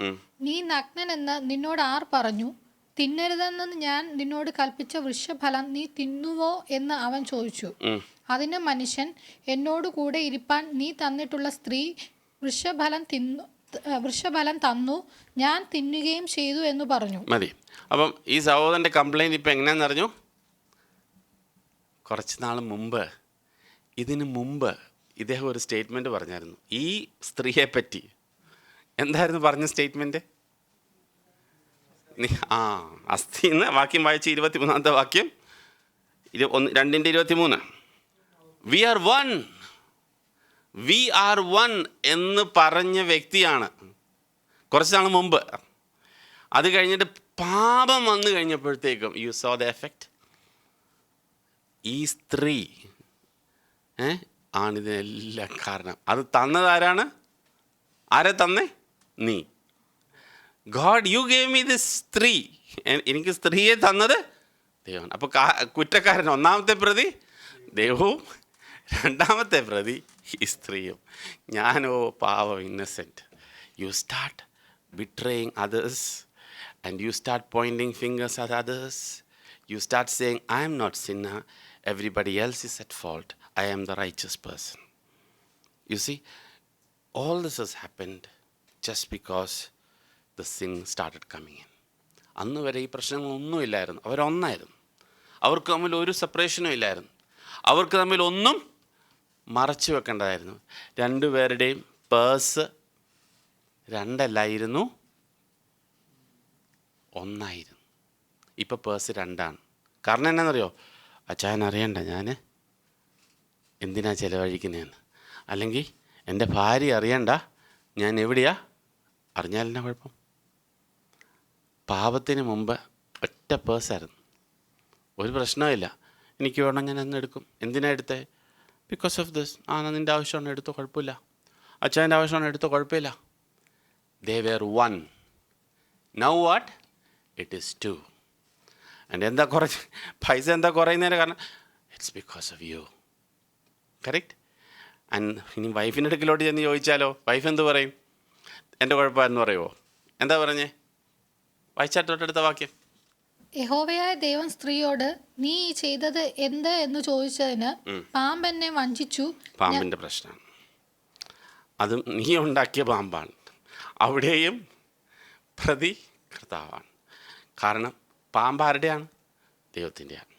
[SPEAKER 2] നീ നഗ്നനെന്ന് നിന്നോട് ആർ പറഞ്ഞു? തിന്നരുതെന്ന് ഞാൻ നിന്നോട് കൽപ്പിച്ച വൃക്ഷഫലം നീ തിന്നുവോ എന്ന് അവൻ ചോദിച്ചു. അതിന് മനുഷ്യൻ, എന്നോട് കൂടെ ഇരിപ്പാൻ നീ തന്നിട്ടുള്ള സ്ത്രീ വൃക്ഷഫലം തന്നു, ഞാൻ തിന്നുകയും ചെയ്തു എന്ന് പറഞ്ഞു.
[SPEAKER 1] മതി. അപ്പം ഈ സഹോദരൻ്റെ കംപ്ലൈൻറ്റ് ഇപ്പം എങ്ങനെയാണെന്ന് അറിഞ്ഞു? കുറച്ച് നാൾ മുമ്പ്, ഇതിന് മുമ്പ് ഇദ്ദേഹം ഒരു സ്റ്റേറ്റ്മെൻറ്റ് പറഞ്ഞായിരുന്നു ഈ സ്ത്രീയെ പറ്റി. എന്തായിരുന്നു പറഞ്ഞ സ്റ്റേറ്റ്മെൻറ്റ്? അസ്ഥിന്ന് വാക്യം വായിച്ച് 23-ാമത്തെ വാക്യം, 2:23, വി ആർ വൺ എന്ന് പറഞ്ഞ വ്യക്തിയാണ് കുറച്ച് നാൾ മുമ്പ്. അത് കഴിഞ്ഞിട്ട് പാപം വന്നു കഴിഞ്ഞപ്പോഴത്തേക്കും യു സോ ദ എഫക്റ്റ്. ഈ സ്ത്രീ ആണിതിനെല്ലാം കാരണം. അത് തന്നതാരാണ്? ആരെ തന്നേ? നീ. God, U gave me this സ്ത്രീ. എനിക്ക് സ്ത്രീയെ തന്നത് ദൈവമാണ്. അപ്പോൾ കുറ്റക്കാരൻ ഒന്നാമത്തെ പ്രതി ദൈവവും, രണ്ടാമത്തെ പ്രതി ഈ സ്ത്രീയും. ഞാനോ പാവം, innocent. You start betraying others and you start pointing fingers at others. You start saying, I am not sinner, everybody else is at fault, I am the righteous person. You see, all this has happened just because the sin started coming in. അന്ന് വരെ ഈ പ്രശ്നങ്ങളൊന്നും ഇല്ലായിരുന്നു. അവരൊന്നായിരുന്നു. അവർക്ക് തമ്മിൽ ഒരു സെപ്പറേഷനും ഇല്ലായിരുന്നു. അവർക്ക് തമ്മിൽ ഒന്നും മറച്ചു വെക്കേണ്ടതായിരുന്നു. രണ്ടുപേരുടെയും പേഴ്സ് രണ്ടല്ലായിരുന്നു, ഒന്നായിരുന്നു. ഇപ്പോൾ പേഴ്സ് 2. കാരണം എന്നാണെന്നറിയോ? അച്ചായൻ അറിയണ്ട ഞാൻ എന്തിനാ ചിലവഴിക്കുന്നതെന്ന്, അല്ലെങ്കിൽ എൻ്റെ ഭാര്യ അറിയണ്ട ഞാൻ എവിടെയാ, അറിഞ്ഞാലെന്നാ കുഴപ്പം? പാപത്തിന് മുമ്പ് ഒറ്റ പേഴ്സായിരുന്നു, ഒരു പ്രശ്നമില്ല. എനിക്ക് വേണം ഞാൻ അന്ന് എടുക്കും. എന്തിനാ എടുത്തേ? Because of this. നിൻ്റെ ആവശ്യമാണ്, എടുത്തോ, കുഴപ്പമില്ല. അച്ഛൻ്റെ ആവശ്യമാണ്, എടുത്തോ, കുഴപ്പമില്ല. They were 1. Now what? It is 2. എൻ്റെ എന്താ പൈസ എന്താ കുറയുന്നതിന് കാരണം? It's because of you. Correct. And ഇനി വൈഫിൻ്റെ അടുക്കിലോട്ട് ചെന്ന് ചോദിച്ചാലോ, വൈഫ് എന്ത് പറയും? എൻ്റെ കുഴപ്പമാണെന്ന് പറയുമോ? എന്താ പറഞ്ഞേ? വായിച്ചാൽ തൊട്ടടുത്ത വാക്യം.
[SPEAKER 2] യഹോവയായ ദൈവം സ്ത്രീയോട്, നീ ഈ ചെയ്തത് എന്ത് എന്ന് ചോദിച്ചതിന്, പാമ്പ് എന്നെ വഞ്ചിച്ചു.
[SPEAKER 1] പാമ്പിൻ്റെ പ്രശ്നമാണ്. അതും നീ ഉണ്ടാക്കിയ പാമ്പാണ്. അവിടെയും പ്രതി കർത്താവാണ്. കാരണം പാമ്പ് ആരുടെയാണ്? ദൈവത്തിൻ്റെയാണ്.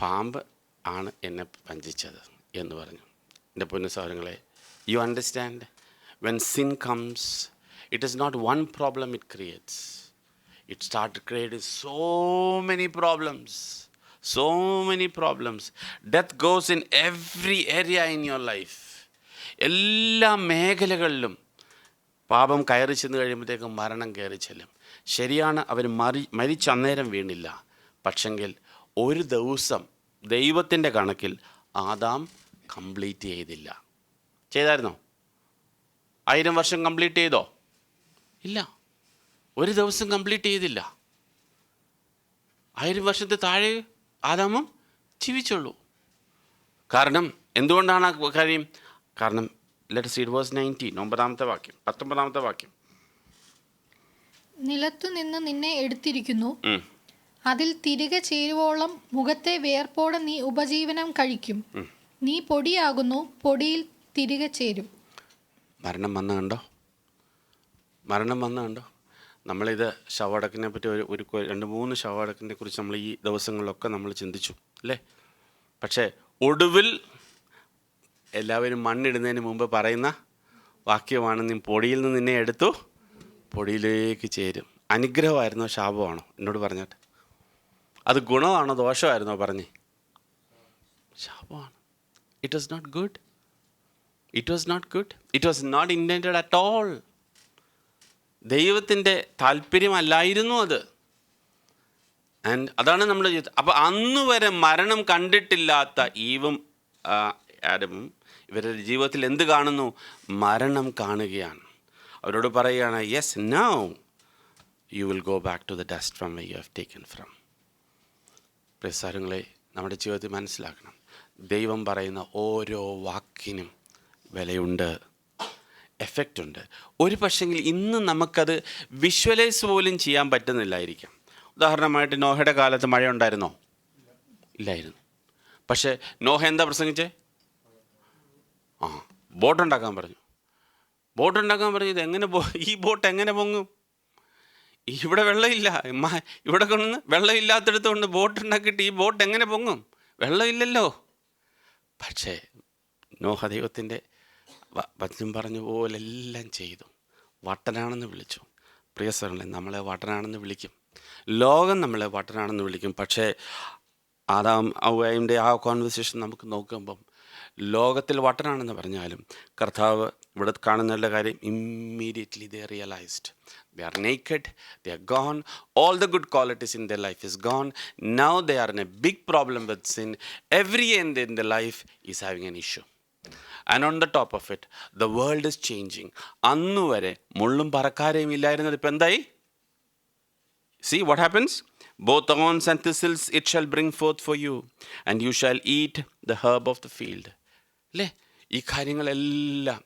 [SPEAKER 1] പാമ്പ് ആണ് എന്നെ വഞ്ചിച്ചത് എന്ന് പറഞ്ഞു. എൻ്റെ പൊന്നു സഹോദരങ്ങളെ, you understand, when sin comes, it is not one problem it creates. It started creating so many problems. So many problems. Death goes in every area in your life. എല്ലാ മേഖലകളിലും പാപം കയറി ചെന്ന് കഴിയുമ്പോഴത്തേക്കും മരണം കയറി ചെല്ലും. ശരിയാണ്, അവർ മരിച്ചന്നേരം വീണില്ല. പക്ഷെങ്കിൽ ഒരു ദിവസം ദൈവത്തിൻ്റെ കണക്കിൽ ആദാം കംപ്ലീറ്റ് ചെയ്തില്ല. ചെയ്തായിരുന്നോ? 1000 വർഷം കംപ്ലീറ്റ് ചെയ്തോ? ഇല്ല, ഒരു ദിവസം കംപ്ലീറ്റ് ചെയ്തില്ല. 1000 വർഷത്തെ താഴെ ആദാമും ജീവിച്ചുള്ളൂ. കാരണം എന്തുകൊണ്ടാണ് ആ കാര്യം? കാരണം ലെറ്റ്സ് റീഡ് വേഴ്സ് 19, 19-ാമത്തെ വാക്യം, 19-ാമത്തെ വാക്യം.
[SPEAKER 2] നിലത്തുനിന്ന് നിന്നെ എടുത്തിരിക്കുന്നു, അതിൽ തിരികെ ചേരുവോളം മുഖത്തെ വിയർപ്പോടെ നീ ഉപജീവനം കഴിക്കും. നീ പൊടിയാകുന്നു, പൊടിയിൽ തിരികെ ചേരും. മരണം വന്ന കണ്ടോ?
[SPEAKER 1] മരണം വന്ന കണ്ടോ? നമ്മളിത് ശവടക്കിനെ പറ്റി ഒരു 2-3 ശവടക്കിനെ കുറിച്ച് നമ്മൾ ഈ ദിവസങ്ങളിലൊക്കെ നമ്മൾ ചിന്തിച്ചു അല്ലേ? പക്ഷേ ഒടുവിൽ എല്ലാവരും മണ്ണിടുന്നതിന് മുമ്പ് പറയുന്ന വാക്യമാണ്, നീ പൊടിയിൽ നിന്ന് നിന്നെ എടുത്തു, പൊടിയിലേക്ക് ചേരും. അനുഗ്രഹമായിരുന്നോ ശാപമാണോ? എന്നോട് പറഞ്ഞാട്ട്. അത് ഗുണമാണോ ദോഷമായിരുന്നോ? പറഞ്ഞേ. ശാപമാണ്. It was not good. It was not good. It was not intended at all. ദൈവത്തിൻ്റെ താല്പര്യമല്ലായിരുന്നു അത്. ആൻഡ് അതാണ് നമ്മുടെ ജീവിതം. അപ്പോൾ അന്ന് വരെ മരണം കണ്ടിട്ടില്ലാത്ത ഈവും ആഡമും ഇവരുടെ ജീവിതത്തിൽ എന്ത് കാണുന്നു? മരണം കാണുകയാണ്. അവരോട് പറയുകയാണ്, yes, now you will go back to the dust from where you have taken from. പ്രസാരങ്ങളെ, നമ്മുടെ ജീവിതത്തിൽ മനസ്സിലാക്കണം, ദൈവം പറയുന്ന ഓരോ വാക്കിനും വിലയുണ്ട്, എഫക്റ്റ് ഉണ്ട്. ഒരു പക്ഷെങ്കിൽ ഇന്ന് നമുക്കത് വിഷ്വലൈസ് പോലും ചെയ്യാൻ പറ്റുന്നില്ലായിരിക്കാം. ഉദാഹരണമായിട്ട് നോഹയുടെ കാലത്ത് മഴ ഉണ്ടായിരുന്നോ? ഇല്ലായിരുന്നു. പക്ഷേ നോഹ എന്താ പ്രസംഗിച്ചേ? ബോട്ടുണ്ടാക്കാൻ പറഞ്ഞു. ബോട്ടുണ്ടാക്കാൻ പറഞ്ഞു. ഇതെങ്ങനെ ഈ ബോട്ട് എങ്ങനെ പൊങ്ങും? ഇവിടെ വെള്ളമില്ല. ഇവിടെ കൊണ്ടുവന്ന് വെള്ളമില്ലാത്തടത്ത് കൊണ്ട് ബോട്ടുണ്ടാക്കിയിട്ട് ഈ ബോട്ട് എങ്ങനെ പൊങ്ങും? വെള്ളമില്ലല്ലോ. പക്ഷേ നോഹ ദൈവത്തിൻ്റെ വചനം പറഞ്ഞ പോലെ എല്ലാം ചെയ്തു. വട്ടനാണെന്ന് വിളിച്ചു. പ്രിയ സഹോദരങ്ങളെ, നമ്മളെ വട്ടനാണെന്ന് വിളിക്കും, ലോകം നമ്മളെ വട്ടനാണെന്ന് വിളിക്കും. പക്ഷേ ആദാം ഹവ്വയുടെ ആ കോൺവെർസേഷൻ നമുക്ക് നോക്കുമ്പം ലോകത്തിൽ വട്ടനാണെന്ന് പറഞ്ഞാലും കർത്താവ് ഇവിടെ കാണുന്നുള്ള കാര്യം, immediately they realised they are naked, they are gone, all the good qualities in their life is gone. Now they are in a big problem with sin. Every end in their life is having an issue. And on the top of it, the world is changing. അന്ന് വരെ മുള്ളും പറക്കാരെയും ഇല്ലായിരുന്നത് ഇപ്പം എന്തായി? See what happens? Both thorns and thistles it shall bring forth for you, and you shall eat the herb of the field. അല്ലേ? ഈ കാര്യങ്ങളെല്ലാം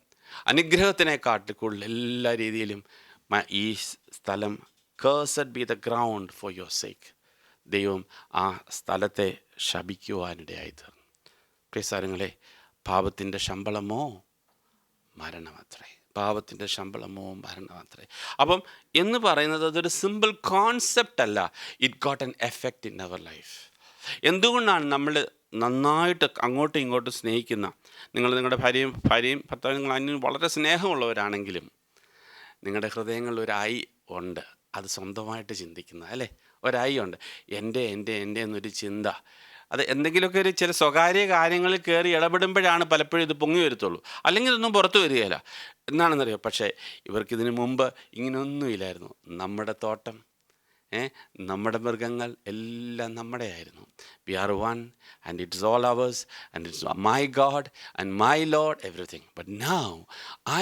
[SPEAKER 1] അനുഗ്രഹത്തിനെക്കാട്ടിൽ കൂടുതൽ എല്ലാ രീതിയിലും ഈ സ്ഥലം cursed be the ground for your sake. ദൈവം ആ സ്ഥലത്തെ ശപിക്കുവാനിടയായി തീർന്നു. പ്രിയസാരങ്ങളെ, പാപത്തിൻ്റെ ശമ്പളമോ മരണമത്രേ. പാപത്തിൻ്റെ ശമ്പളമോ മരണമത്രേ. അപ്പം എന്ന് പറയുന്നത് അതൊരു സിമ്പിൾ കോൺസെപ്റ്റ് അല്ല. It got an effect in our life. എന്തുകൊണ്ടാണ് നമ്മൾ നന്നായിട്ട് അങ്ങോട്ടും ഇങ്ങോട്ടും സ്നേഹിക്കുന്ന, നിങ്ങളുടെ ഭാര്യയും ഭർത്താവും നിങ്ങൾ അന്യം വളരെ സ്നേഹമുള്ളവരാണെങ്കിലും നിങ്ങളുടെ ഹൃദയങ്ങളിൽ ഒരു ഐ ഉണ്ട്, അത് സ്വന്തമായിട്ട് ചിന്തിക്കുന്ന, അല്ലേ? ഉണ്ട്. എൻ്റെ എന്നൊരു ചിന്ത, അത് എന്തെങ്കിലുമൊക്കെ ഒരു ചില സ്വകാര്യ കാര്യങ്ങളിൽ കയറി ഇടപെടുമ്പോഴാണ് പലപ്പോഴും ഇത് പൊങ്ങി വരത്തുള്ളൂ. അല്ലെങ്കിൽ ഇതൊന്നും പുറത്തു വരികയില്ല. എന്നാണെന്നറിയോ, പക്ഷേ ഇവർക്കിതിന് മുമ്പ് ഇങ്ങനെയൊന്നുമില്ലായിരുന്നു. നമ്മുടെ തോട്ടം, നമ്മുടെ മൃഗങ്ങൾ എല്ലാം നമ്മുടെ ആയിരുന്നു. We are one and it's all ours and it's my God and my Lord everything. But now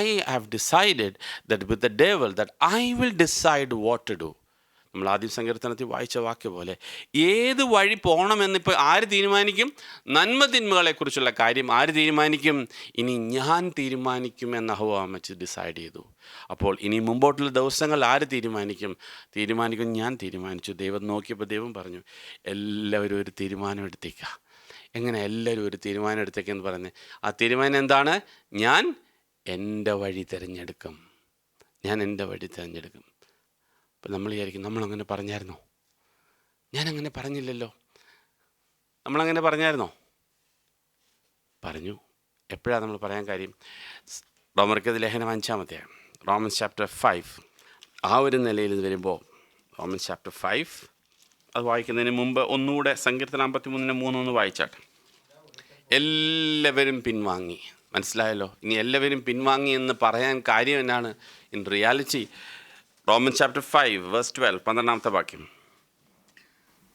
[SPEAKER 1] I have decided that with the devil that I will decide what to do. നമ്മൾ ആദ്യം സങ്കീർത്തനത്തിൽ വായിച്ച വാക്യ പോലെ ഏത് വഴി പോകണമെന്നിപ്പോൾ ആര് തീരുമാനിക്കും? നന്മ തിന്മകളെക്കുറിച്ചുള്ള കാര്യം ആര് തീരുമാനിക്കും? ഇനി ഞാൻ തീരുമാനിക്കുമെന്ന് അഹോവാമച്ച് ഡിസൈഡ് ചെയ്തു. അപ്പോൾ ഇനി മുമ്പോട്ടുള്ള ദിവസങ്ങൾ ആര് തീരുമാനിക്കും? ഞാൻ തീരുമാനിച്ചു. ദൈവം നോക്കിയപ്പോൾ ദൈവം പറഞ്ഞു, എല്ലാവരും ഒരു തീരുമാനം എടുത്തേക്കുക. എങ്ങനെ എല്ലാവരും ഒരു തീരുമാനം എടുത്തേക്കെന്ന് പറഞ്ഞ്, ആ തീരുമാനം എന്താണ്? ഞാൻ എൻ്റെ വഴി തിരഞ്ഞെടുക്കും. അപ്പം നമ്മൾ വിചാരിക്കും, നമ്മളങ്ങനെ പറഞ്ഞായിരുന്നോ? ഞാനങ്ങനെ പറഞ്ഞില്ലല്ലോ. നമ്മളങ്ങനെ പറഞ്ഞായിരുന്നോ? പറഞ്ഞു. എപ്പോഴാണ് നമ്മൾ പറയാൻ കാര്യം? റോമർക്കെതിരെ ലേഖനം 5 റോമൻസ് ചാപ്റ്റർ 5 ആ ഒരു നിലയിൽ ഇത് വരുമ്പോൾ റോമൻസ് ചാപ്റ്റർ 5 അത് വായിക്കുന്നതിന് മുമ്പ് ഒന്നുകൂടെ സങ്കീർത്തനം 53:3 വായിച്ചാട്ടെ. എല്ലാവരും പിൻവാങ്ങി. മനസ്സിലായല്ലോ? ഇനി എല്ലാവരും പിൻവാങ്ങി എന്ന് പറയാൻ കാര്യം എന്നാണ്? In reality Romans chapter 5 verse 12 12ാമത്തെ വാക്യം.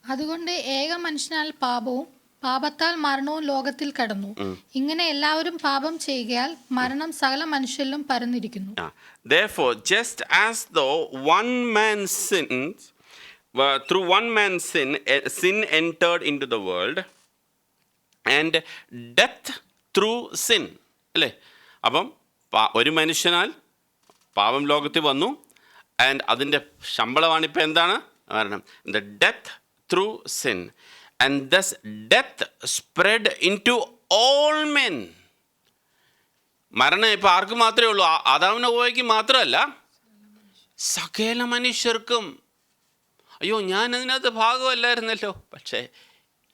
[SPEAKER 2] അതുകൊണ്ട് ഏക മനുഷ്യനാൽ പാപവും പാപത്താൽ മരണവും ലോകത്തിൽ കടന്നു. ഇങ്ങനെ എല്ലാവരും പാപം ചെയ്യുകയാൽ മരണം സകല മനുഷ്യരിലും പരന്നിരിക്കുന്നു.
[SPEAKER 1] Therefore, just as though one man sinned, through one man's sin entered into the world, and death through sin. അല്ലേ? അപ്പം ഒരു മനുഷ്യനാൽ പാപം ലോകത്തിൽ വന്നു, ആൻഡ് അതിൻ്റെ ശമ്പളമാണിപ്പോൾ എന്താണ്? മരണം. The death through sin, and thus death spread into all men. മരണം ഇപ്പോൾ ആർക്ക് മാത്രമേ ഉള്ളൂ? ആദാമിന് ഹവ്വയ്ക്ക് മാത്രമല്ല, സകല മനുഷ്യർക്കും. അയ്യോ, ഞാൻ അതിനകത്ത് ഭാഗമല്ലായിരുന്നല്ലോ. പക്ഷേ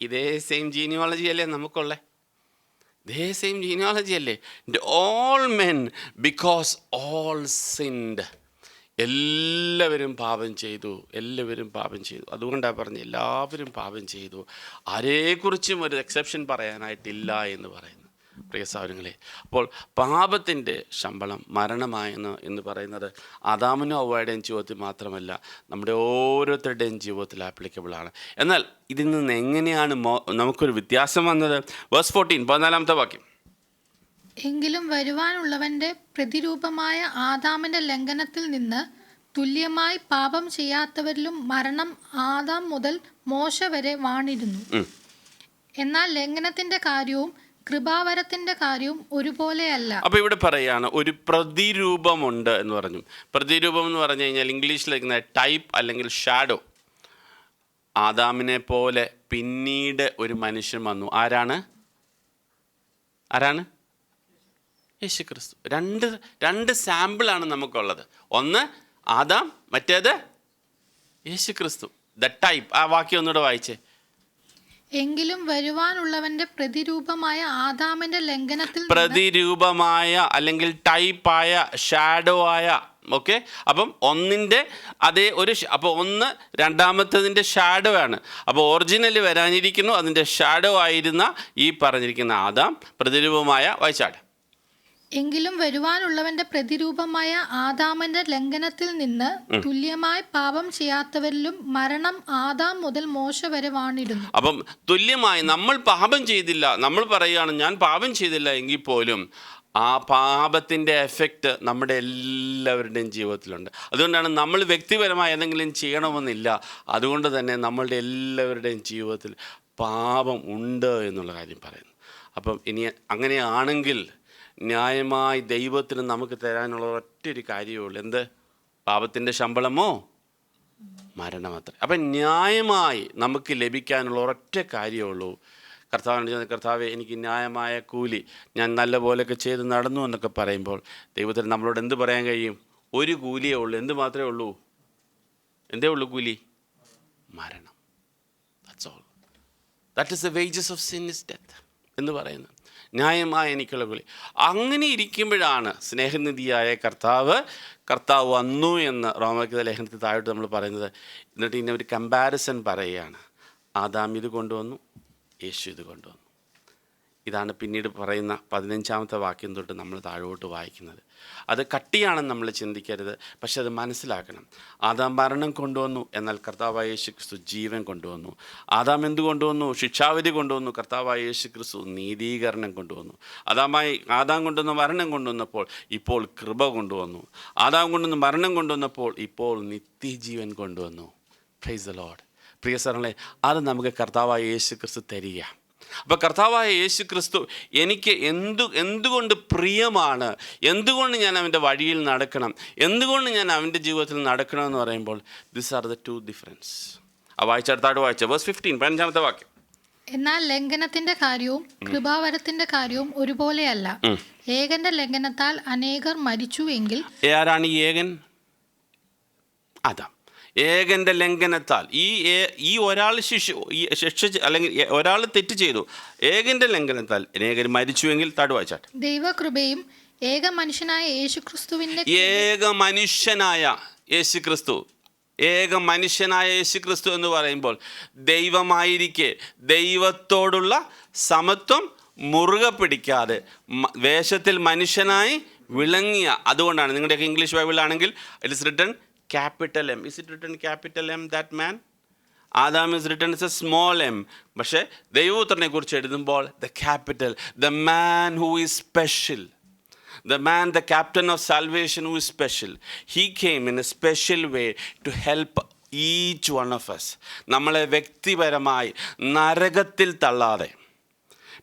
[SPEAKER 1] ഇതേ സെയിം ജീനിയോളജി അല്ലേ നമുക്കുള്ളേ? ഇതേ സെയിം ജീനിയോളജി അല്ലേ? All men because all sinned. എല്ലാവരും പാപം ചെയ്തു. അതുകൊണ്ടാണ് പറഞ്ഞത് എല്ലാവരും പാപം ചെയ്തു. ആരെക്കുറിച്ചും ഒരു എക്സെപ്ഷൻ പറയാനായിട്ടില്ല എന്ന് പറയുന്നു. പ്രിയ സഹോദരങ്ങളെ, അപ്പോൾ പാപത്തിൻ്റെ ശമ്പളം മരണമായെന്ന് എന്ന് പറയുന്നത് ആദാമിനും ഹവ്വയുടെയും ജീവിതത്തിൽ മാത്രമല്ല, നമ്മുടെ ഓരോരുത്തരുടെയും ജീവിതത്തിൽ ആപ്ലിക്കബിളാണ്. എന്നാൽ ഇതിൽ നിന്ന് എങ്ങനെയാണ് നമുക്കൊരു വ്യത്യാസം വന്നത്? വേഴ്സ് 14 14ാമത്തെ വാക്യം.
[SPEAKER 2] എങ്കിലും വരുവാനുള്ളവന്റെ പ്രതിരൂപമായ ആദാമിന്റെ ലംഘനത്തിൽ നിന്ന് തുല്യമായി പാപം ചെയ്യാത്തവരിലും മരണം ആദാം മുതൽ മോശ വരെ വാണിരുന്നു. എന്നാൽ ലംഘനത്തിന്റെ കാര്യവും കൃപാവരത്തിന്റെ കാര്യവും ഒരുപോലെയല്ല.
[SPEAKER 1] അപ്പോൾ ഇവിടെ പറയാണ് ഒരു പ്രതിരൂപമുണ്ട് എന്ന് പറഞ്ഞു. പ്രതിരൂപം എന്ന് പറഞ്ഞു കഴിഞ്ഞാൽ ഇംഗ്ലീഷിൽ ടൈപ്പ് അല്ലെങ്കിൽ ഷാഡോ. ആദാമിനെ പോലെ പിന്നീട് ഒരു മനുഷ്യൻ വന്നു. ആരാണ്? യേശുക്രിസ്തു. രണ്ട് സാമ്പിളാണ് നമുക്കുള്ളത്. ഒന്ന് ആദാം, മറ്റേത് യേശുക്രിസ്തു. The type. ആ വാക്യം ഒന്നുകൂടെ വായിച്ചേ.
[SPEAKER 2] എങ്കിലും വരുവാനുള്ളവന്റെ പ്രതിരൂപമായ ആദാമിന്റെ ലംഘനത്തിൽ
[SPEAKER 1] പ്രതിരൂപമായ അല്ലെങ്കിൽ ടൈപ്പായ ഷാഡോ ആയ. ഓക്കെ, അപ്പം ഒന്നിൻ്റെ അതേ ഒരു അപ്പോൾ ഒന്ന് രണ്ടാമത്തതിൻ്റെ ഷാഡോ ആണ്. അപ്പോൾ ഒറിജിനൽ വരാനിരിക്കുന്നു, അതിൻ്റെ ഷാഡോ ആയിരുന്ന ഈ പറഞ്ഞിരിക്കുന്ന ആദാം പ്രതിരൂപമായ. വായിച്ചാട്ടെ.
[SPEAKER 2] എങ്കിലും വരുവാനുള്ളവന്റെ പ്രതിരൂപമായ ആദാമിന്റെ ലംഘനത്തിൽ നിന്ന് തുല്യമായി പാപം ചെയ്യാത്തവരിലും മരണം ആദാം മുതൽ മോശ വരെ വാണിരുന്നു.
[SPEAKER 1] അപ്പം തുല്യമായി നമ്മൾ പാപം ചെയ്തില്ല, നമ്മൾ പറയുകയാണ് ഞാൻ പാപം ചെയ്തില്ല എങ്കിൽ പോലും ആ പാപത്തിൻ്റെ എഫക്റ്റ് നമ്മുടെ എല്ലാവരുടെയും ജീവിതത്തിലുണ്ട്. അതുകൊണ്ടാണ് നമ്മൾ വ്യക്തിപരമായി എന്തെങ്കിലും ചെയ്യണമെന്നില്ല, അതുകൊണ്ട് തന്നെ നമ്മളുടെ എല്ലാവരുടെയും ജീവിതത്തിൽ പാപം ഉണ്ട് എന്നുള്ള കാര്യം പറയുന്നു. അപ്പം ഇനി അങ്ങനെയാണെങ്കിൽ ന്യായമായി ദൈവത്തിന് നമുക്ക് തരാനുള്ള ഒറ്റൊരു കാര്യമേ ഉള്ളൂ. എന്ത്? പാപത്തിൻ്റെ ശമ്പളമോ? മരണമത്ര. അപ്പം ന്യായമായി നമുക്ക് ലഭിക്കാനുള്ള ഒരൊറ്റ കാര്യമേ ഉള്ളൂ. കർത്താവേ, എനിക്ക് ന്യായമായ കൂലി, ഞാൻ നല്ല പോലെയൊക്കെ ചെയ്ത് നടന്നു എന്നൊക്കെ പറയുമ്പോൾ ദൈവത്തിന് നമ്മളോട് എന്ത് പറയാൻ കഴിയും? ഒരു കൂലിയേ ഉള്ളൂ. എന്ത് മാത്രമേ ഉള്ളൂ? എന്തേ ഉള്ളൂ കൂലി? മരണം. That's all. That is the wages of sin is death. എന്ന് പറയുന്നത്. ന്യായമായ എനിക്കുള്ള കൂലി. അങ്ങനെ ഇരിക്കുമ്പോഴാണ് സ്നേഹനിധിയായ കർത്താവ് വന്നു എന്ന് റോമാക്കാരുടെ ലേഖനത്തിൽ താഴോട്ട് നമ്മൾ പറയുന്നത്. എന്നിട്ട് ഇന്നെ ഒരു കമ്പാരിസൺ പറയുകയാണ്. ആദാം ഇത് കൊണ്ടുവന്നു, യേശു ഇത് കൊണ്ടുവന്നു. ഇതാണ് പിന്നീട് പറയുന്ന 15-ാമത്തെ വാക്യം തൊട്ട് നമ്മൾ താഴോട്ട് വായിക്കുന്നത്. അത് കട്ടിയാണെന്ന് നമ്മൾ ചിന്തിക്കരുത്, പക്ഷെ അത് മനസ്സിലാക്കണം. ആദാം മരണം കൊണ്ടുവന്നു, എന്നാൽ കർത്താവായ യേശു ക്രിസ്തു ജീവൻ കൊണ്ടുവന്നു. ആദാം എന്ത് കൊണ്ടുവന്നു? ശിക്ഷാവിധി കൊണ്ടുവന്നു. കർത്താവായ യേശു ക്രിസ്തു നീതീകരണം കൊണ്ടുവന്നു. ആദാം കൊണ്ടുവന്ന മരണം കൊണ്ടുവന്നപ്പോൾ ഇപ്പോൾ കൃപ കൊണ്ടുവന്നു. ആദാം കൊണ്ടുവന്ന മരണം കൊണ്ടുവന്നപ്പോൾ ഇപ്പോൾ നിത്യജീവൻ കൊണ്ടുവന്നു. Praise the Lord. പ്രിയ സഹോദരങ്ങളെ, അത് നമുക്ക് കർത്താവായ യേശു ക്രിസ്തു തരിക. അപ്പോൾ കർത്താവായ യേശു ക്രിസ്തു എനിക്ക് എന്തുകൊണ്ട് പ്രിയമാണ്, എന്തുകൊണ്ട് ഞാൻ അവൻ്റെ വഴിയിൽ നടക്കണം, എന്തുകൊണ്ട് ഞാൻ അവൻ്റെ ജീവിതത്തിൽ നടക്കണം എന്ന് പറയുമ്പോൾ this are the two difference. വായിച്ചടുത്തായിട്ട് വായിച്ച വേഴ്സ് 15, 15-ാമത്തെ വാക്യം.
[SPEAKER 2] എന്നാൽ ലംഘനത്തിന്റെ കാര്യവും കൃപാവരത്തിന്റെ കാര്യവും ഒരുപോലെയല്ല. ഏകന്റെ ലംഘനത്താൽ അനേകർ മരിച്ചു എങ്കിൽ.
[SPEAKER 1] ആരാണ് ഈ ഏകൻ? ആദാം. ഏകൻ്റെ ലംഘനത്താൽ ഈ ഒരാൾ ശിക്ഷ അല്ലെങ്കിൽ ഒരാൾ തെറ്റ് ചെയ്തു, ഏകൻ്റെ ലംഘനത്താൽ അനേകർ മരിച്ചുവെങ്കിൽ. താഴെ വായിച്ചാട്ടെ.
[SPEAKER 2] ദൈവകൃപയും ഏക മനുഷ്യനായ യേശുക്രിസ്തുവിന്റെ
[SPEAKER 1] ഏക മനുഷ്യനായ യേശുക്രിസ്തു എന്ന് പറയുമ്പോൾ ദൈവമായിരിക്കെ ദൈവത്തോടുള്ള സമത്വം മുറുകെ പിടിക്കാതെ വേഷത്തിൽ മനുഷ്യനായി വിളങ്ങിയ. അതുകൊണ്ടാണ് നിങ്ങളുടെയൊക്കെ ഇംഗ്ലീഷ് ബൈബിളാണെങ്കിൽ it is written capital M. Is it written capital M, that man? Adam is written as a small m. പക്ഷേ ദൈവപുത്രനെ കുറിച്ച് എഴുതുമ്പോൾ the capital, the man who is special, the man, the captain of salvation who is special. He came in a special way to help each one of us. നമ്മളെ വ്യക്തിപരമായി നരകത്തിൽ തള്ളാതെ,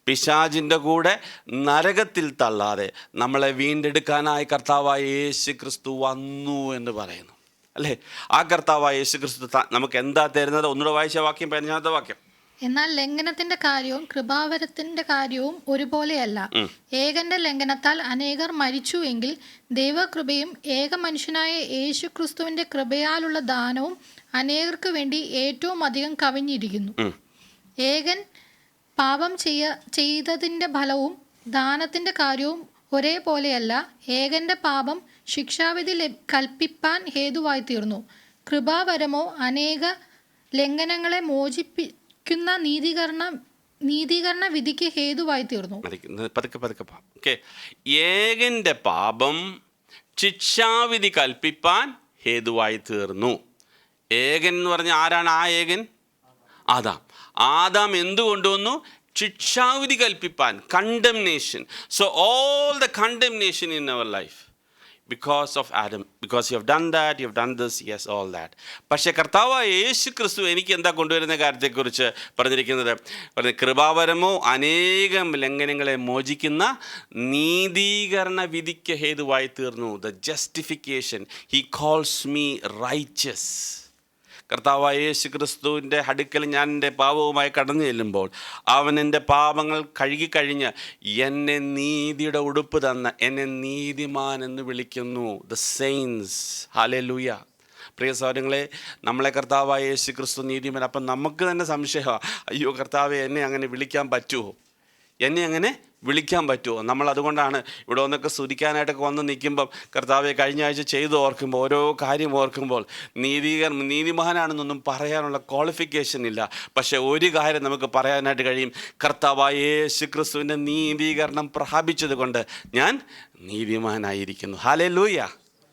[SPEAKER 1] പിശാചിൻ്റെ കൂടെ നരകത്തിൽ തള്ളാതെ നമ്മളെ വീണ്ടെടുക്കാനായി കർത്താവായ യേശു ക്രിസ്തു വന്നു എന്ന് പറയുന്നു അല്ലേ? ആ കർത്താവായ യേശു ക്രിസ്തു നമുക്ക് എന്താ തരുന്നത്? ഒന്നുകൂടെ വായിച്ച വാക്യം, 15-ാമത്തെ വാക്യം.
[SPEAKER 2] എന്നാൽ ലംഘനത്തിന്റെ കാര്യവും കൃപാവരത്തിന്റെ കാര്യവും ഒരുപോലെയല്ല. ഏകന്റെ ലംഘനത്താൽ അനേകർ മരിച്ചു എങ്കിൽ ദൈവകൃപയും ഏക മനുഷ്യനായ യേശു ക്രിസ്തുവിന്റെ കൃപയാലുള്ള ദാനവും അനേകർക്ക് വേണ്ടി ഏറ്റവും അധികം കവിഞ്ഞിരിക്കുന്നു. ഏകൻ പാപം ചെയ്തതിൻ്റെ ഫലവും ദാനത്തിൻ്റെ കാര്യവും ഒരേപോലെയല്ല. ഏകൻ്റെ പാപം ശിക്ഷാവിധി കൽപ്പിപ്പാൻ ഹേതുവായി തീർന്നു. കൃപാവരമോ അനേക ലംഘനങ്ങളെ മോചിപ്പിക്കുന്ന നീതീകരണ വിധിക്ക് ഹേതുവായി തീർന്നു.
[SPEAKER 1] ഏകൻ്റെ പാപം ശിക്ഷാവിധി കൽപ്പിപ്പാൻ ഹേതുവായി തീർന്നു. ഏകൻ എന്ന് പറഞ്ഞാൽ ആരാണ്? ആ ഏകൻ ആദാം എന്തു കൊണ്ടുവന്നു? ശിക്ഷാവിധി കൽപ്പിപ്പാൻ, condemnation. So all the condemnation in our life because of Adam, because you have done that, you have done this, yes, all that. പക്ഷേ കർത്താവായ യേശു ക്രിസ്തു എനിക്ക് എന്താ കൊണ്ടുവരുന്ന കാര്യത്തെക്കുറിച്ച് പറഞ്ഞിരിക്കുന്നത്? കൃപാവരമോ അനേകം ലംഘനങ്ങളെ മോചിക്കുന്ന നീതീകരണ വിധിക്ക് ഹേതുവായി തീർന്നു. The justification. He calls me righteous. കർത്താവായ യേശു ക്രിസ്തുവിൻ്റെ അടുക്കൽ ഞാൻ എൻ്റെ പാപവുമായി കടന്നു ചെല്ലുമ്പോൾ അവൻ എൻ്റെ പാപങ്ങൾ കഴുകിക്കഴിഞ്ഞ് എന്നെ നീതിയുടെ ഉടുപ്പ് തന്ന് എന്നെ നീതിമാൻ എന്ന് വിളിക്കുന്നു. The saints. ഹല്ലേലൂയ. പ്രിയ സഹോദരങ്ങളെ, നമ്മളെ കർത്താവായ യേശു ക്രിസ്തു നീതിമാൻ. അപ്പം നമുക്ക് തന്നെ സംശയമാണ്, അയ്യോ കർത്താവെ, എന്നെ അങ്ങനെ വിളിക്കാൻ പറ്റുമോ? നമ്മൾ അതുകൊണ്ടാണ് ഇവിടെ ഒന്നൊക്കെ സ്തുതിക്കാനായിട്ടൊക്കെ വന്ന് നിൽക്കുമ്പം കർത്താവെ കഴിഞ്ഞ ആഴ്ച ചെയ്ത് ഓർക്കുമ്പോൾ, ഓരോ കാര്യം ഓർക്കുമ്പോൾ നീതിമാനാണെന്നൊന്നും പറയാനുള്ള ക്വാളിഫിക്കേഷൻ ഇല്ല. പക്ഷേ ഒരു കാര്യം നമുക്ക് പറയാനായിട്ട് കഴിയും, കർത്താവായ യേശു ക്രിസ്തുവിൻ്റെ നീതീകരണം പ്രാപിച്ചത് കൊണ്ട് ഞാൻ നീതിമാനായിരിക്കുന്നു. Hallelujah.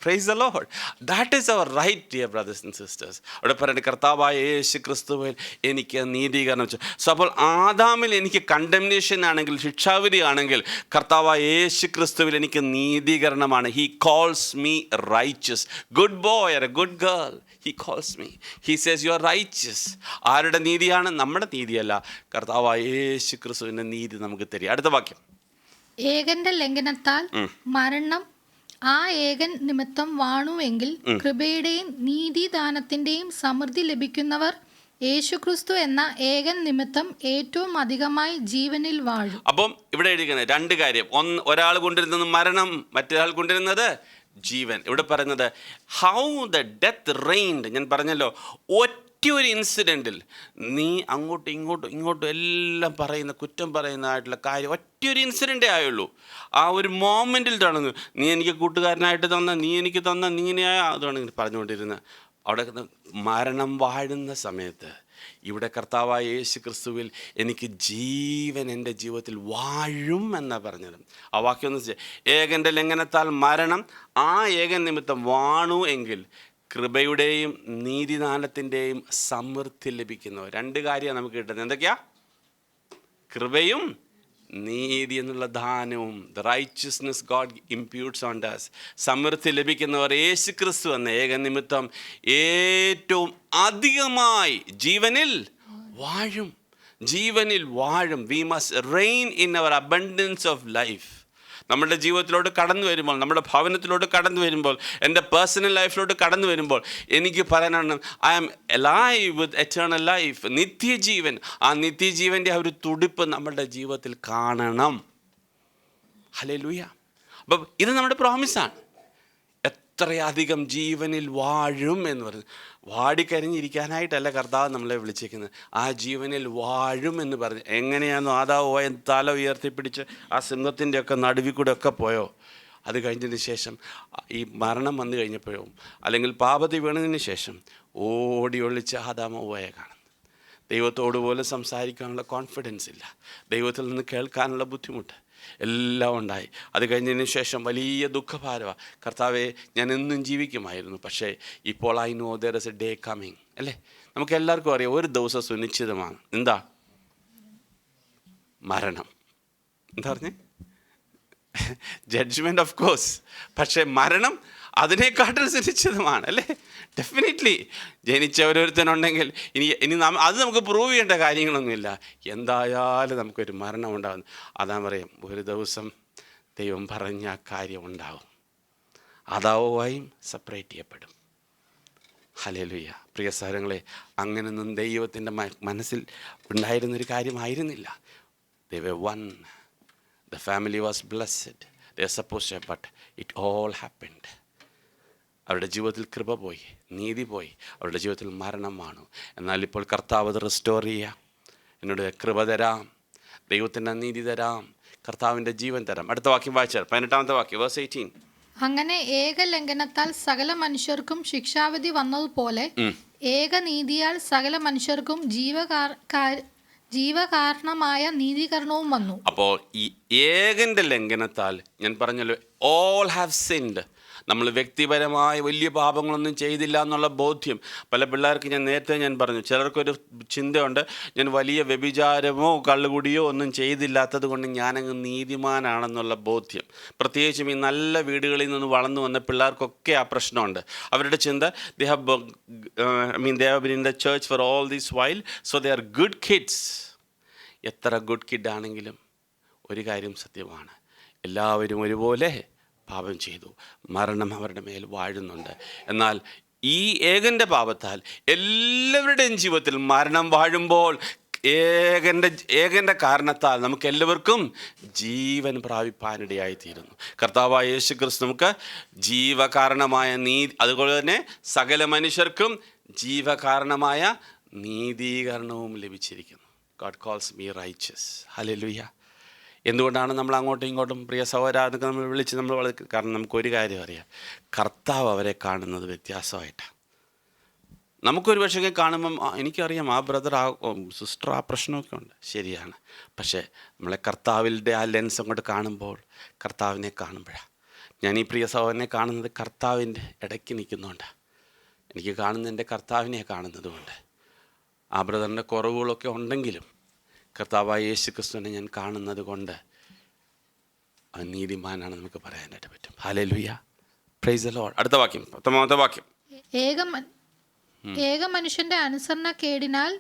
[SPEAKER 1] Praise the Lord. That is our right, dear brothers and sisters. അവിടെ പറയുന്നത് കർത്താവായ യേശു ക്രിസ്തുവിൽ എനിക്ക് നീതീകരണം. സോ അപ്പോൾ ആദാമിൽ എനിക്ക് കണ്ടംനേഷൻ ആണെങ്കിൽ, ശിക്ഷാവിധി ആണെങ്കിൽ, കർത്താവായ യേശു ക്രിസ്തുവിൽ എനിക്ക് നീതീകരണമാണ്. He calls me righteous. Good boy or a good girl. He calls me. He says you are righteous. ആരുടെ നീതിയാണ്? നമ്മുടെ നീതിയല്ല, കർത്താവായ യേശു ക്രിസ്തുവിൻ്റെ നീതി നമുക്ക് തരും. അടുത്ത വാക്യം.
[SPEAKER 2] ഏകന്റെ ലംഘനത്താൽ മരണം ആ ഏകൻ നിമിത്തം വാണുവെങ്കിൽ കൃപയുടെയും നീതിദാനത്തിന്റെയും സമൃദ്ധി ലഭിക്കുന്നവർ യേശുക്രിസ്തു എന്ന ഏകൻ നിമിത്തം ഏറ്റവും അധികമായി ജീവനിൽ വാഴും.
[SPEAKER 1] അപ്പം ഇവിടെ എഴുതിക്കുന്നത് രണ്ട് കാര്യം. ഒരാൾ കൊണ്ടിരുന്നത് മരണം, മറ്റൊരാൾ കൊണ്ടിരുന്നത് ജീവൻ. ഇവിടെ പറയുന്നത് ഹൗ ദ ഡെത്ത് റെയിൻഡ്. ഞാൻ പറഞ്ഞല്ലോ, ഒറ്റ ഒരു ഇൻസിഡൻറ്റിൽ നീ അങ്ങോട്ടും ഇങ്ങോട്ടും എല്ലാം പറയുന്ന കുറ്റം പറയുന്നതായിട്ടുള്ള കാര്യം ഒറ്റയൊരു ഇൻസിഡൻറ്റേ ആയുള്ളൂ. ആ ഒരു മോമെൻറ്റിൽ തുടങ്ങുന്നു, നീ എനിക്ക് കൂട്ടുകാരനായിട്ട് തന്ന, നീ എനിക്ക് തന്ന, നീ ഇങ്ങനെയായ അതാണ് ഇങ്ങനെ പറഞ്ഞുകൊണ്ടിരുന്നത്. അവിടെ മരണം വാഴുന്ന സമയത്ത് ഇവിടെ കർത്താവായ യേശു ക്രിസ്തുവിൽ എനിക്ക് ജീവൻ എൻ്റെ ജീവിതത്തിൽ വാഴും എന്നാണ് പറഞ്ഞത്. ആ വാക്യം ഒന്ന് വെച്ചാൽ, ഏകൻ്റെ ലംഘനത്താൽ മരണം ആ ഏകൻ നിമിത്തം വാണു എങ്കിൽ കൃപയുടെയും നീതിദാനത്തിൻ്റെയും സമൃദ്ധി ലഭിക്കുന്നു. രണ്ട് കാര്യമാണ് നമുക്ക് കിട്ടുന്നത്. എന്തൊക്കെയാ? കൃപയും നീതി എന്നുള്ള ദാനവും. The righteousness God imputes on us. സമൃദ്ധി ലഭിക്കുന്നവർ യേശു ക്രിസ്തു എന്ന ഏക നിമിത്തം ഏറ്റവും അധികമായി ജീവനിൽ വാഴും. ജീവനിൽ വാഴും. We must reign in our abundance of life. നമ്മുടെ ജീവിതത്തിലോട്ട് കടന്നു വരുമ്പോൾ, നമ്മുടെ ഭവനത്തിലോട്ട് കടന്നു വരുമ്പോൾ, എൻ്റെ പേഴ്സണൽ ലൈഫിലോട്ട് കടന്നു വരുമ്പോൾ എനിക്ക് പറയാനാണ്, I am alive with eternal life. നിത്യജീവൻ. ആ നിത്യജീവൻ്റെ ആ ഒരു തുടിപ്പ് നമ്മുടെ ജീവിതത്തിൽ കാണണം. ഹല്ലേലൂയ. അപ്പം ഇത് നമ്മുടെ പ്രോമിസാണ്. എത്രയധികം ജീവനിൽ വാഴും എന്ന് പറഞ്ഞു. വാടിക്കരിഞ്ഞിരിക്കാനായിട്ടല്ല കർത്താവ് നമ്മളെ വിളിച്ചേക്കുന്നത്. ആ ജീവനിൽ വാഴും എന്ന് പറഞ്ഞു. എങ്ങനെയാണെന്നോ ആദാവോ തല ഉയർത്തിപ്പിടിച്ച് ആ സിംഹത്തിൻ്റെ ഒക്കെ നടുവിൽ കൂടെ ഒക്കെ പോയോ? അത് കഴിഞ്ഞതിന് ശേഷം ഈ മരണം വന്നു കഴിഞ്ഞപ്പോഴും അല്ലെങ്കിൽ പാപത്തിൽ വീണതിന് ശേഷം ഓടി ഒളിച്ച് ആദാമോവയെ കാണുന്നു. ദൈവത്തോട് പോലും സംസാരിക്കാനുള്ള കോൺഫിഡൻസ് ഇല്ല, ദൈവത്തിൽ നിന്ന് കേൾക്കാനുള്ള ബുദ്ധിമുട്ട് എല്ലാം ഉണ്ടായി. അത് കഴിഞ്ഞതിന് ശേഷം വലിയ ദുഃഖഭാരമാണ്. കർത്താവെ, ഞാൻ എന്നും ജീവിക്കുമായിരുന്നു, പക്ഷേ ഇപ്പോൾ I know there is A day coming. അല്ലേ? നമുക്ക് എല്ലാവർക്കും അറിയാം, ഒരു ദിവസം സുനിശ്ചിതമാണ്. എന്താ? മരണം. എന്താ പറഞ്ഞേ? Judgement of course. പക്ഷേ മരണം അതിനെക്കാട്ടിൽ സുനിശ്ചിതമാണ്. അല്ലേ? ഡെഫിനറ്റ്ലി. ജനിച്ചവരൊരുത്തനുണ്ടെങ്കിൽ ഇനി അത് നമുക്ക് പ്രൂവ് ചെയ്യേണ്ട കാര്യങ്ങളൊന്നുമില്ല. എന്തായാലും നമുക്കൊരു മരണം ഉണ്ടാകും. അതാ പറയും, ഒരു ദിവസം ദൈവം പറഞ്ഞ കാര്യം ഉണ്ടാവും. ആദാവുമായും സെപ്പറേറ്റ് ചെയ്യപ്പെടും. ഹല്ലേലൂയ. പ്രിയ സഹോദരങ്ങളെ, അങ്ങനൊന്നും ദൈവത്തിൻ്റെ മനസ്സിൽ ഉണ്ടായിരുന്നൊരു കാര്യമായിരുന്നില്ല. They were one. The family was blessed. They are supposed to have, but it all happened. അവരുടെ ജീവിതത്തിൽ കൃപ പോയി, നീതി പോയി, അവരുടെ ജീവിതത്തിൽ മരണം വന്നു. എന്നാൽ ഇപ്പോൾ കർത്താവ് അത് റെസ്റ്റോർ ചെയ്യാം. എന്നോട് കൃപ തരാം, ദൈവത്തിൻ്റെ നീതി തരാം, കർത്താവിൻ്റെ ജീവൻ തരാം. അടുത്ത വാക്യം വായിച്ചാൽ 18-ാമത്തെ വാക്യം, വേഴ്സ് 18.
[SPEAKER 2] അങ്ങനെ ഏക ലംഘനത്താൽ സകല മനുഷ്യർക്കും ശിക്ഷാവിധി വന്നതുപോലെ ഏകനീതിയാൽ സകല മനുഷ്യർക്കും ജീവകാരണമായ നീതീകരണവും വന്നു.
[SPEAKER 1] അപ്പോൾ ഈ ഏകൻ്റെ ലംഘനത്താൽ, ഞാൻ പറഞ്ഞല്ലോ, ഓൾ ഹാവ് സിൻഡ്. നമ്മൾ വ്യക്തിപരമായ വലിയ പാപങ്ങളൊന്നും ചെയ്തില്ല എന്നുള്ള ബോധ്യം പല പിള്ളേർക്ക് നേരത്തെ ഞാൻ പറഞ്ഞു. ചിലർക്കൊരു ചിന്തയുണ്ട്, ഞാൻ വലിയ വ്യഭിചാരമോ കള്ളുകുടിയോ ഒന്നും ചെയ്തില്ലാത്തത് കൊണ്ട് ഞാനങ്ങ് നീതിമാനാണെന്നുള്ള ബോധ്യം. പ്രത്യേകിച്ചും ഈ നല്ല വീടുകളിൽ നിന്ന് വളർന്നു വന്ന പിള്ളേർക്കൊക്കെ ആ പ്രശ്നമുണ്ട്. അവരുടെ ചിന്ത, they have been in the church for all this while, so they are good kids. എത്ര ഗുഡ് കിഡാണെങ്കിലും ഒരു കാര്യം സത്യമാണ്, എല്ലാവരും ഒരുപോലെ പാപം ചെയ്തു, മരണം അവരുടെ മേൽ വാഴുന്നുണ്ട്. എന്നാൽ ഈ ഏകൻ്റെ പാപത്താൽ എല്ലാവരുടെയും ജീവിതത്തിൽ മരണം വാഴുമ്പോൾ ഏകൻ്റെ കാരണത്താൽ നമുക്ക് എല്ലാവർക്കും ജീവൻ പ്രാപിപ്പാനിടയായിത്തീരുന്നു. കർത്താവായ യേശു ക്രിസ്തു നമുക്ക് ജീവകാരണമായ നീതി, അതുപോലെ തന്നെ സകല മനുഷ്യർക്കും ജീവകാരണമായ നീതീകരണവും ലഭിച്ചിരിക്കുന്നു. God calls me righteous. Hallelujah. എന്തുകൊണ്ടാണ് നമ്മൾ അങ്ങോട്ടും ഇങ്ങോട്ടും പ്രിയ സഹോദരാ എന്നൊക്കെ നമ്മൾ വിളിച്ച് കാരണം നമുക്കൊരു കാര്യം അറിയാം, കർത്താവ് അവരെ കാണുന്നത് വ്യത്യാസമായിട്ടാണ്. നമുക്കൊരു പക്ഷേ കാണുമ്പം എനിക്കറിയാം ആ ബ്രദർ ആ സിസ്റ്റർ ആ പ്രശ്നമൊക്കെ ഉണ്ട്, ശരിയാണ്. പക്ഷേ നമ്മളെ കർത്താവിൻ്റെ ആ ലെൻസ് അങ്ങോട്ട് കാണുമ്പോൾ, കർത്താവിനെ കാണുമ്പോഴാണ്. ഞാൻ ഈ പ്രിയ സഹോദരനെ കാണുന്നത് കർത്താവിൻ്റെ ഇടയ്ക്ക് നിൽക്കുന്നുണ്ട്. എനിക്ക് കാണുന്ന എൻ്റെ കർത്താവിനെ കാണുന്നതുകൊണ്ട് ആ ബ്രദറിൻ്റെ കുറവുകളൊക്കെ ഉണ്ടെങ്കിലും കർത്താവായ യേശു ക്രിസ്തുവിനെ ഞാൻ കാണുന്നത് കൊണ്ട് അവൻ നീതിമാനാണ് നമുക്ക് പറയാനായിട്ട് പറ്റും. Hallelujah, price the Lord. അടുത്ത വാക്യം, 19-ാമത്തെ വാക്യം.
[SPEAKER 2] ഏക മനുഷ്യന്റെ അനുസരണക്കേടിനാൽ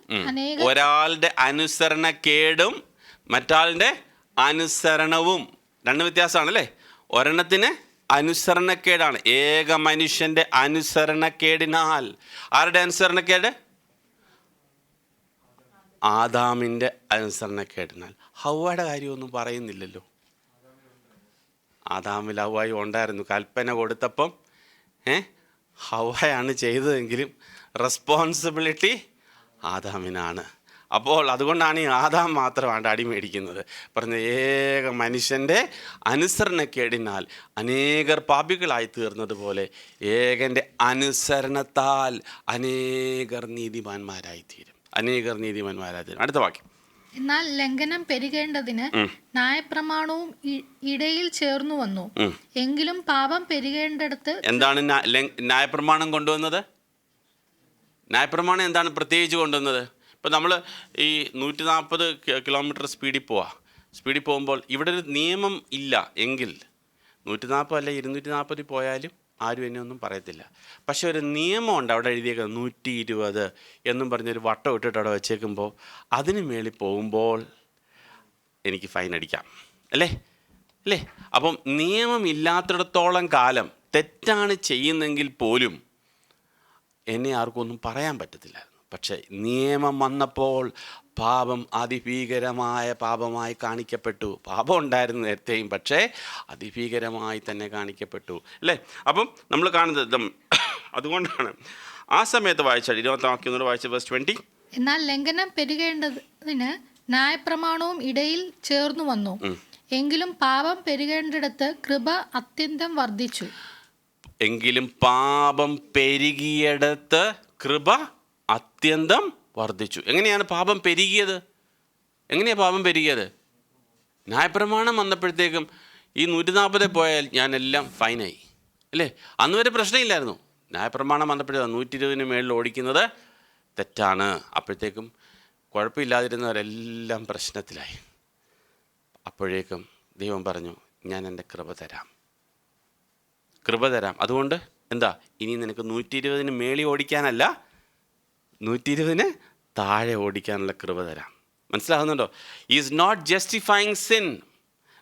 [SPEAKER 1] ഒരാളുടെ അനുസരണക്കേടും മറ്റാളുടെ അനുസരണവും രണ്ട് വ്യത്യാസമാണല്ലേ. ഒരെണ്ണത്തിന് അനുസരണക്കേടാണ്, ഏക മനുഷ്യന്റെ അനുസരണക്കേടിനാൽ. ആരുടെ അനുസരണക്കേട്? ആദാമിൻ്റെ അനുസരണക്കേടിനാൽ. ഹവ്വയുടെ കാര്യമൊന്നും പറയുന്നില്ലല്ലോ. ആദാമിൽ ഹവ്വായി ഉണ്ടായിരുന്നു. കൽപ്പന കൊടുത്തപ്പം ഹവ്വയാണ് ചെയ്തതെങ്കിലും റെസ്പോൺസിബിലിറ്റി ആദാമിനാണ്. അപ്പോൾ അതുകൊണ്ടാണ് ഈ ആദാം മാത്രമാണ് അടി മേടിക്കുന്നത്. പറഞ്ഞ ഏക മനുഷ്യൻ്റെ അനുസരണക്കേടിനാൽ അനേകർ പാപികളായി തീർന്നതുപോലെ ഏകൻ്റെ അനുസരണത്താൽ അനേകർ നീതിമാന്മാരായി തീരും. അടുത്ത വാക്യം.
[SPEAKER 2] എന്നാൽ ലംഘനം പെരുകേണ്ടതിന് ന്യായപ്രമാണവും ഇടയിൽ ചേർന്നു വന്നു. എങ്കിലും പാപം പെരുകേണ്ടടുത്ത്. എന്താണ്
[SPEAKER 1] ന്യായപ്രമാണം കൊണ്ടുവന്നത്? ന്യായപ്രമാണം എന്താണ് പ്രത്യേകിച്ച് കൊണ്ടുവന്നത്? ഇപ്പോൾ നമ്മൾ ഈ 140 കിലോമീറ്റർ സ്പീഡിൽ പോകുമ്പോൾ ഇവിടെ ഒരു നിയമം ഇല്ല എങ്കിൽ 140 അല്ല 240 പോയാലും ആരും എന്നെ ഒന്നും പറയത്തില്ല. പക്ഷെ ഒരു നിയമമുണ്ട് അവിടെ എഴുതിയേക്കുന്നത് 120 എന്നും പറഞ്ഞൊരു വട്ടം ഇട്ടിട്ട് അവിടെ വെച്ചേക്കുമ്പോൾ അതിന് മേളിൽ പോകുമ്പോൾ എനിക്ക് ഫൈൻ അടിക്കാം, അല്ലേ? അപ്പം നിയമം ഇല്ലാത്തിടത്തോളം കാലം തെറ്റാണ് ചെയ്യുന്നെങ്കിൽ പോലും എന്നെ ആർക്കും ഒന്നും പറയാൻ പറ്റത്തില്ലായിരുന്നു. പക്ഷേ നിയമം വന്നപ്പോൾ പാപം അതിഭീകരമായ പാപമായി കാണിക്കപ്പെട്ടു. പാപം ഉണ്ടായിരുന്നു നേരത്തെയും, പക്ഷേ അതിഭീകരമായി തന്നെ കാണിക്കപ്പെട്ടു, അല്ലേ? അപ്പം നമ്മൾ കാണുന്നത് അതുകൊണ്ടാണ് ആ സമയത്ത് വായിച്ചാൽ 20 വായിച്ച verse 20.
[SPEAKER 2] എന്നാൽ ലംഘനം പെരുകേണ്ടതിന് ന്യായപ്രമാണവും ഇടയിൽ ചേർന്നു വന്നു. എങ്കിലും പാപം പെരുകേണ്ടിടത്ത് കൃപ അത്യന്തം വർദ്ധിച്ചു.
[SPEAKER 1] എങ്കിലും പാപം പെരുകിയിടത്ത് കൃപ അത്യന്തം വർദ്ധിച്ചു. എങ്ങനെയാണ് പാപം പെരുകിയത്? ന്യായപ്രമാണം വന്നപ്പോഴത്തേക്കും ഈ 140 പോയാൽ ഞാനെല്ലാം ഫൈനായി, അല്ലേ? അന്ന് വരെ പ്രശ്നമില്ലായിരുന്നു. ന്യായപ്രമാണം വന്നപ്പോഴത്തേക്കും 120 മേളിൽ ഓടിക്കുന്നത് തെറ്റാണ്. അപ്പോഴത്തേക്കും കുഴപ്പമില്ലാതിരുന്നവരെല്ലാം പ്രശ്നത്തിലായി. അപ്പോഴേക്കും ദൈവം പറഞ്ഞു, ഞാൻ എൻ്റെ കൃപ തരാം. അതുകൊണ്ട് എന്താ, ഇനി നിനക്ക് 120 മേളിൽ ഓടിക്കാനല്ല, 120 താഴെ ഓടിക്കാനുള്ള കൃപ തരാം. മനസ്സിലാകുന്നുണ്ടോ? Is not justifying sin.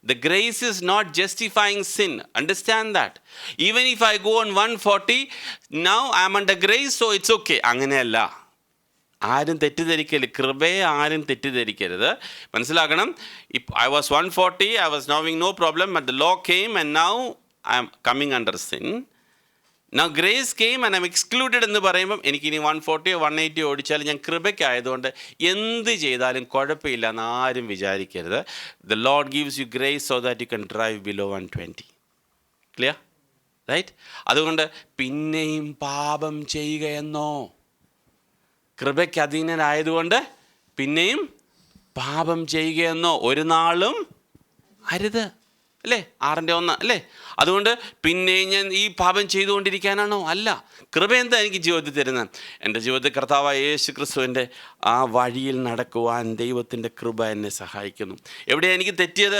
[SPEAKER 1] The grace is not justifying sin. Understand that. Even if I go on 140, now I am under grace, so it's okay. അങ്ങനെയല്ല. ആരും തെറ്റിദ്ധരിക്കരുത്. കൃപയെ ആരും തെറ്റിദ്ധരിക്കരുത്. മനസ്സിലാക്കണം. I was 140, I was having no problem, but the law came and now I am coming under sin. Now grace came and I am excluded എന്ന് പറയുമ്പം എനിക്കിനി 140 180 ഓടിച്ചാൽ ഞാൻ കൃപയ്ക്കായതുകൊണ്ട് എന്ത് ചെയ്താലും കുഴപ്പമില്ല എന്ന് ആരും വിചാരിക്കരുത്. The Lord gives you grace so that you can drive below 120. Clear? Right? അതുകൊണ്ട് പിന്നെയും പാപം ചെയ്യുകയെന്നോ, കൃപയ്ക്ക് അധീനനായതുകൊണ്ട് പിന്നെയും പാപം ചെയ്യുകയെന്നോ ഒരു നാളും അരുത്, അല്ലേ? 6:1, അല്ലേ? അതുകൊണ്ട് പിന്നെ ഞാൻ ഈ പാപം ചെയ്തുകൊണ്ടിരിക്കാനാണോ? അല്ല. കൃപ എന്താ എനിക്ക് ജീവിതത്തിൽ തരുന്നത്? എൻ്റെ ജീവിതത്തിൽ കർത്താവായ യേശു ക്രിസ്തുവിൻ്റെ ആ വഴിയിൽ നടക്കുവാൻ ദൈവത്തിൻ്റെ കൃപ എന്നെ സഹായിക്കുന്നു. എവിടെയാണ് എനിക്ക് തെറ്റിയത്?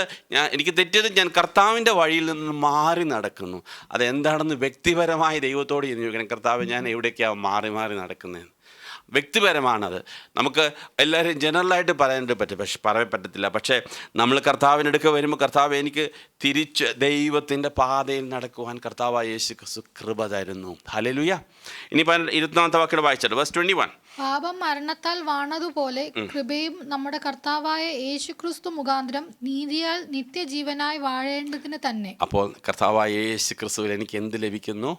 [SPEAKER 1] ഞാൻ കർത്താവിൻ്റെ വഴിയിൽ നിന്ന് മാറി നടക്കുന്നു. അതെന്താണെന്ന് വ്യക്തിപരമായി ദൈവത്തോട് ചോദിക്കണം. കർത്താവ്, ഞാൻ എവിടേക്കാണ് മാറി നടക്കുന്നത്? വ്യക്തിപരമാണത്. നമുക്ക് എല്ലാവരും ജനറലായിട്ട് പറയാനായിട്ട് പറയാൻ പറ്റത്തില്ല. പക്ഷേ നമ്മൾ കർത്താവിനടുക്ക വരുമ്പോൾ കർത്താവ് എനിക്ക് തിരിച്ച് ദൈവത്തിൻ്റെ പാതയിൽ നടക്കുവാൻ കർത്താവായ യേശു ക്രിസ്തു കൃപ തരുന്നു. ഹല്ലേലൂയ. ഇനി 24 വാക്യം വായിച്ചത് verse 21.
[SPEAKER 2] പാപം മരണത്താൽ വാണതുപോലെ കൃപയും നമ്മുടെ കർത്താവായ യേശു ക്രിസ്തു മുഖാന്തരം നീതിയാൽ നിത്യജീവനായി വാഴേണ്ടതിന് തന്നെ. അപ്പോൾ
[SPEAKER 1] കർത്താവായ യേശു ക്രിസ്തുവിൽ എനിക്ക് എന്ത് ലഭിക്കുന്നു?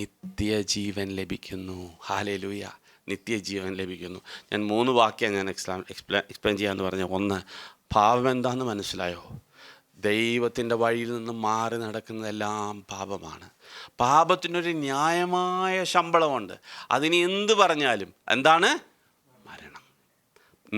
[SPEAKER 1] നിത്യജീവൻ ലഭിക്കുന്നു. ഹല്ലേലൂയ. നിത്യജീവൻ ലഭിക്കുന്നു. ഞാൻ 3 വാക്യം ഞാൻ എക്സ്പ്ലെയിൻ ചെയ്യാമെന്ന് പറഞ്ഞു. 1, പാപം എന്താണെന്ന് മനസ്സിലായോ? ദൈവത്തിൻ്റെ വഴിയിൽ നിന്ന് മാറി നടക്കുന്നതെല്ലാം പാപമാണ്. പാപത്തിനൊരു ന്യായമായ ശമ്പളമുണ്ട്. അതിന് എന്ത് പറഞ്ഞാലും എന്താണ്? മരണം.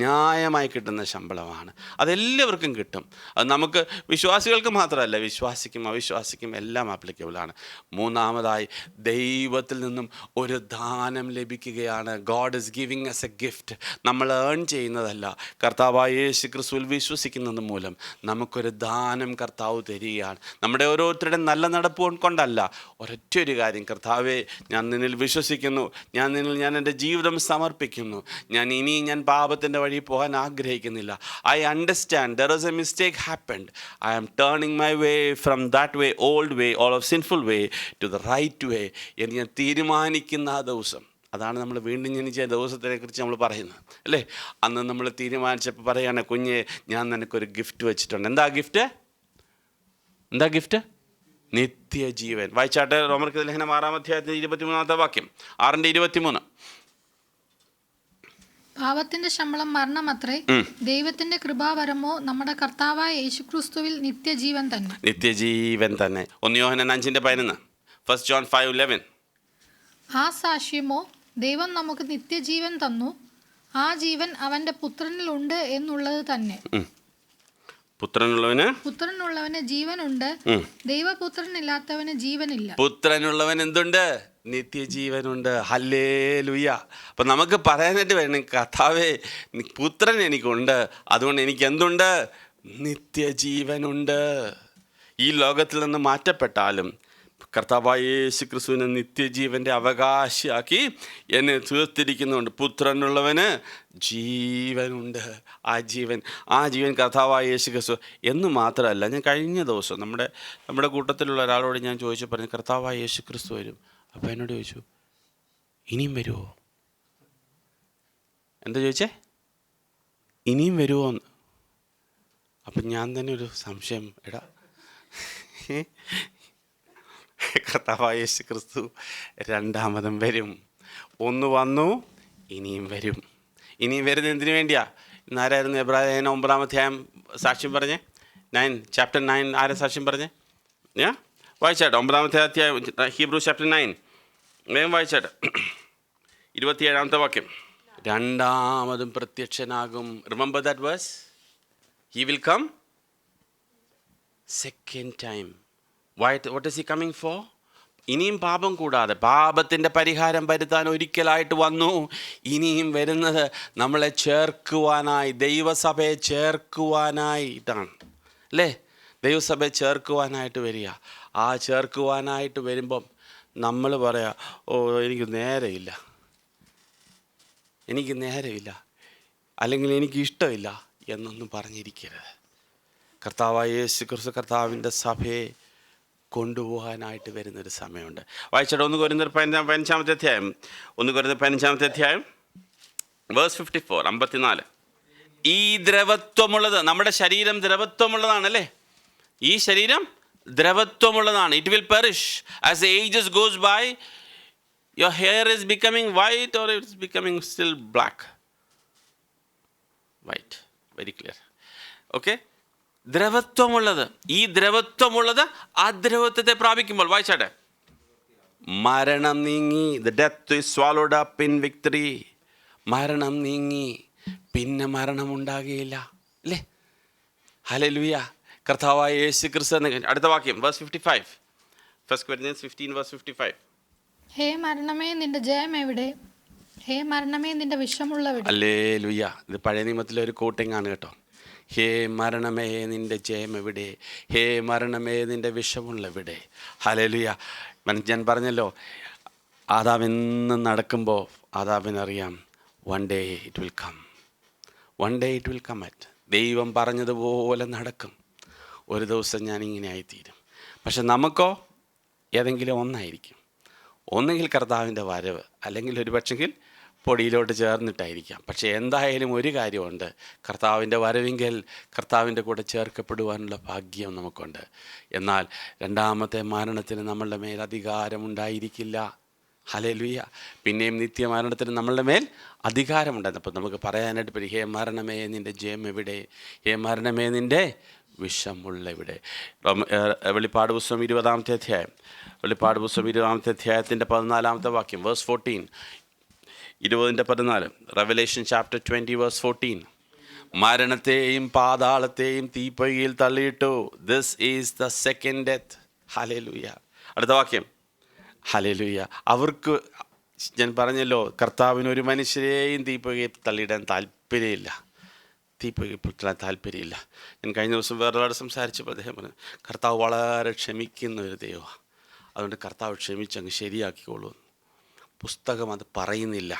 [SPEAKER 1] ന്യായമായി കിട്ടുന്ന ശമ്പളമാണ്. അതെല്ലാവർക്കും കിട്ടും. അത് നമുക്ക് വിശ്വാസികൾക്ക് മാത്രമല്ല, വിശ്വാസിക്കും അവിശ്വാസിക്കും എല്ലാം ആപ്ലിക്കബിളാണ്. 3, ദൈവത്തിൽ നിന്നും ഒരു ദാനം ലഭിക്കുകയാണ്. God is giving S A gift. നമ്മൾ ഏൺ ചെയ്യുന്നതല്ല, കർത്താവായ യേശു ക്രിസ്തുവിൽ വിശ്വസിക്കുന്നത് മൂലം നമുക്കൊരു ദാനം കർത്താവ് തരികയാണ്. നമ്മുടെ ഓരോരുത്തരുടെയും നല്ല നടപ്പ് കൊണ്ടല്ല, ഒരൊറ്റൊരു കാര്യം, കർത്താവേ, ഞാൻ നിന്നിൽ വിശ്വസിക്കുന്നു, ഞാൻ എൻ്റെ ജീവിതം സമർപ്പിക്കുന്നു, ഞാൻ പാപത്തിൻ്റെ വഴി പോകാൻ ആഗ്രഹിക്കുന്നില്ല. I understand there is a mistake happened. I am turning my way from that way, old way, all of sinful way to the right way എന്ന് ഞാൻ തീരുമാനിക്കുന്ന ആ ദിവസം, അതാണ് നമ്മൾ വീണ്ടും ജനിച്ച ദിവസത്തിനെ കുറിച്ച് നമ്മൾ പറയുന്നത്, അല്ലേ? അന്ന് നമ്മൾ തീരുമാനിച്ചപ്പോൾ പറയുകയാണ്, കുഞ്ഞെ, ഞാൻ നിനക്കൊരു ഗിഫ്റ്റ് വെച്ചിട്ടുണ്ട്. എന്താ ഗിഫ്റ്റ്? നിത്യജീവൻ. വായിച്ചാട്ടെ, റോമർക്ക് ലേഖനം 6-ാം അധ്യായത്തിൽ 23-ാമത്തെ വാക്യം, 6:23.
[SPEAKER 2] പാപത്തിന്റെ ശമ്പളം മരണമത്രേ, ദൈവത്തിന്റെ കൃപാവരമോ നമ്മുടെ കർത്താവായ യേശുക്രിസ്തുവിൽ നിത്യജീവൻ തന്നെ.
[SPEAKER 1] നിത്യജീവൻ തന്നെ. 1 യോഹന്നാൻ 5:11. 1 John 5:11.
[SPEAKER 2] ആ സാക്ഷ്യമോ, ദൈവം നമുക്ക് നിത്യജീവൻ തന്നു, ആ ജീവൻ അവന്റെ പുത്രനിലുണ്ട് എന്നുള്ളത് തന്നെ. പുത്രനുള്ളവന് ജീവനുണ്ട്, ദൈവപുത്രനില്ലാത്തവന് ജീവനില്ല.
[SPEAKER 1] പുത്രനുള്ളവൻ എന്തുണ്ട്? നിത്യജീവനുണ്ട്. ഹല്ലേലൂയ. അപ്പം നമുക്ക് പറയാനായിട്ട് വേണം, കർത്താവേ പുത്രൻ എനിക്കുണ്ട്, അതുകൊണ്ട് എനിക്ക് എന്തുണ്ട്? നിത്യജീവനുണ്ട്. ഈ ലോകത്തിൽ നിന്ന് മാറ്റപ്പെട്ടാലും കർത്താവായ യേശു ക്രിസ്തുവിനെ നിത്യജീവൻ്റെ അവകാശിയാക്കി എന്നെ തീർത്തിരിക്കുന്നുണ്ട്. പുത്രനുള്ളവന് ജീവനുണ്ട്. ആ ജീവൻ കർത്താവായ യേശു ക്രിസ്തു എന്ന് മാത്രമല്ല, ഞാൻ കഴിഞ്ഞ ദിവസം നമ്മുടെ കൂട്ടത്തിലുള്ള ഒരാളോട് ഞാൻ ചോദിച്ചു പറഞ്ഞു, കർത്താവായ യേശു ക്രിസ്തു വരും. അപ്പോൾ എന്നോട് ചോദിച്ചു, ഇനിയും വരുമോ? എന്താ ചോദിച്ചേ? ഇനിയും വരുമോ എന്ന്. അപ്പം ഞാൻ തന്നെ ഒരു സംശയം, എടാ കർത്താവായ യേശു ക്രിസ്തു രണ്ടാമതും വരും. ഒന്ന് വന്നു, ഇനിയും വരും. ഇനിയും വരുന്നത് എന്തിനു വേണ്ടിയാ? ഇന്നാരായിരുന്നു എബ്രായന 9-ാം സാക്ഷ്യം പറഞ്ഞേ? 9 ആരാ സാക്ഷ്യം പറഞ്ഞേ? വായിച്ചാട്ടെ 9-ാമത്തെ അധ്യായം, ഹീബ്രൂസ് ചാപ്റ്റർ 9. വേഗം വായിച്ചാട്ടെ. 27-ാമത്തെ വാക്യം. രണ്ടാമതും പ്രത്യക്ഷനാകും. Remember that verse. He will come second time. What is he coming for? ഇനിയും പാപം കൂടാതെ പാപത്തിൻ്റെ പരിഹാരം വരുത്താൻ ഒരിക്കലായിട്ട് വന്നു. ഇനിയും വരുന്നത് നമ്മളെ ചേർക്കുവാനായി, ദൈവസഭയെ ചേർക്കുവാനായിട്ടാണ് അല്ലേ? ദൈവസഭയെ ചേർക്കുവാനായിട്ട് വരിക. ആ ചേർക്കുവാനായിട്ട് വരുമ്പം നമ്മൾ പറയാം, ഓ എനിക്ക് നേരമില്ല, അല്ലെങ്കിൽ എനിക്ക് ഇഷ്ടമില്ല എന്നൊന്നും പറഞ്ഞിരിക്കരുത്. കർത്താവായ യേശു ക്രിസ്തു കർത്താവിൻ്റെ സഭയെ കൊണ്ടുപോകാനായിട്ട് വരുന്നൊരു സമയമുണ്ട്. വായിച്ചോട്ടെ 1 കൊരിന്ത്യർ 15-ാമത്തെ അധ്യായം. 1 കൊരിന്ത്യർ 15-ാമത്തെ അധ്യായം വേഴ്സ് 54. ഈ ദ്രവത്വമുള്ളത്, നമ്മുടെ ശരീരം ദ്രവത്വമുള്ളതാണല്ലേ? ഈ ശരീരം ദ്രവത്വമുള്ളതാണ്. It will perish as the ages goes by. Your hair is becoming white or it's becoming still black? White, very clear. Okay, ദ്രവത്വമുള്ളത്. ഈ ദ്രവത്വമുള്ളത് ആ ദ്രവത്വത്തെ പ്രാപിക്കുമ്പോൾ, വായിച്ചാട്ടെ, മരണം നീങ്ങി. The death is swallowed up in victory. മരണം നീങ്ങി, പിന്നെ മരണമുണ്ടാകുകയില്ല അല്ലേ? ഹല്ലേലൂയ. കർത്താവായ യേശു ക്രിസ്തു. അടുത്ത വാക്യം വേഴ്സ് 55. 1 Corinthians 15:55.
[SPEAKER 2] ഹേ മരണമേ നിന്റെ ജയം എവിടെ? ഹേ മരണമേ നിന്റെ വിഷമുള്ളവിടെ?
[SPEAKER 1] ഹല്ലേലൂയ. ഇത് പഴയ നിയമത്തിലെ ഒരു കോട്ടിംഗ് ആണ് കേട്ടോ. ഹേ മരണമേ നിൻ്റെ ജയം എവിടെ? ഹേ മരണമേ നിൻ്റെ വിഷമുള്ളവിടെ? ഹല്ലേലൂയ. ഞാൻ പറഞ്ഞല്ലോ, ആദാം എന്നും നടക്കുമ്പോൾ ആദാമിനറിയാം, one day it will come at. ദൈവം പറഞ്ഞതുപോലെ നടക്കും. ഒരു ദിവസം ഞാനിങ്ങനെ ആയിത്തീരും. പക്ഷെ നമുക്കോ ഏതെങ്കിലും ഒന്നായിരിക്കും. ഒന്നുകിൽ കർത്താവിൻ്റെ വരവ്, അല്ലെങ്കിൽ ഒരു പക്ഷെങ്കിൽ പൊടിയിലോട്ട് ചേർന്നിട്ടായിരിക്കാം. പക്ഷേ എന്തായാലും ഒരു കാര്യമുണ്ട്, കർത്താവിൻ്റെ വരവെങ്കിൽ കർത്താവിൻ്റെ കൂടെ ചേർക്കപ്പെടുവാനുള്ള ഭാഗ്യം നമുക്കുണ്ട്. എന്നാൽ രണ്ടാമത്തെ മരണത്തിന് നമ്മളുടെ മേൽ അധികാരമുണ്ടായിരിക്കില്ല. ഹല്ലേലൂയ. പിന്നെയും നിത്യമരണത്തിന് നമ്മളുടെ മേൽ അധികാരമുണ്ടായിരുന്നു. അപ്പോൾ നമുക്ക് പറയാനായിട്ട് പറ്റും, ഹേ മരണമേ നിൻ്റെ ജയം എവിടെ? ഹേ മരണമേ നിൻ്റെ വിഷമുള്ള ഇവിടെ? വെളിപ്പാട് പുസ്തകം 20-ാമത്തെ അധ്യായം. വെളിപ്പാട് പുസ്തകം 20-ാമത്തെ അധ്യായത്തിൻ്റെ 14-ാമത്തെ വാക്യം വേഴ്സ് 14. 20-14. Revelation chapter 20 verse 14. മരണത്തെയും പാതാളത്തെയും തീപ്പൊയ്കയിൽ തള്ളിയിട്ടു. This is the second death. Hallelujah. അടുത്ത വാക്യം. ഹല്ലേലൂയ. അവർക്ക്, ഞാൻ പറഞ്ഞല്ലോ, കർത്താവിന് ഒരു മനുഷ്യരെയും തീപ്പൊയ്കയിൽ തള്ളിയിടാൻ താല്പര്യമില്ല. ഞാൻ കഴിഞ്ഞ ദിവസം വേറൊരാളോട് സംസാരിച്ചപ്പോൾ അദ്ദേഹം പറഞ്ഞു, കർത്താവ് വളരെ ക്ഷമിക്കുന്ന ഒരു ദൈവമാണ്, അതുകൊണ്ട് കർത്താവ് ക്ഷമിച്ചങ്ങ് ശരിയാക്കിക്കോളൂ. പുസ്തകം അത് പറയുന്നില്ല.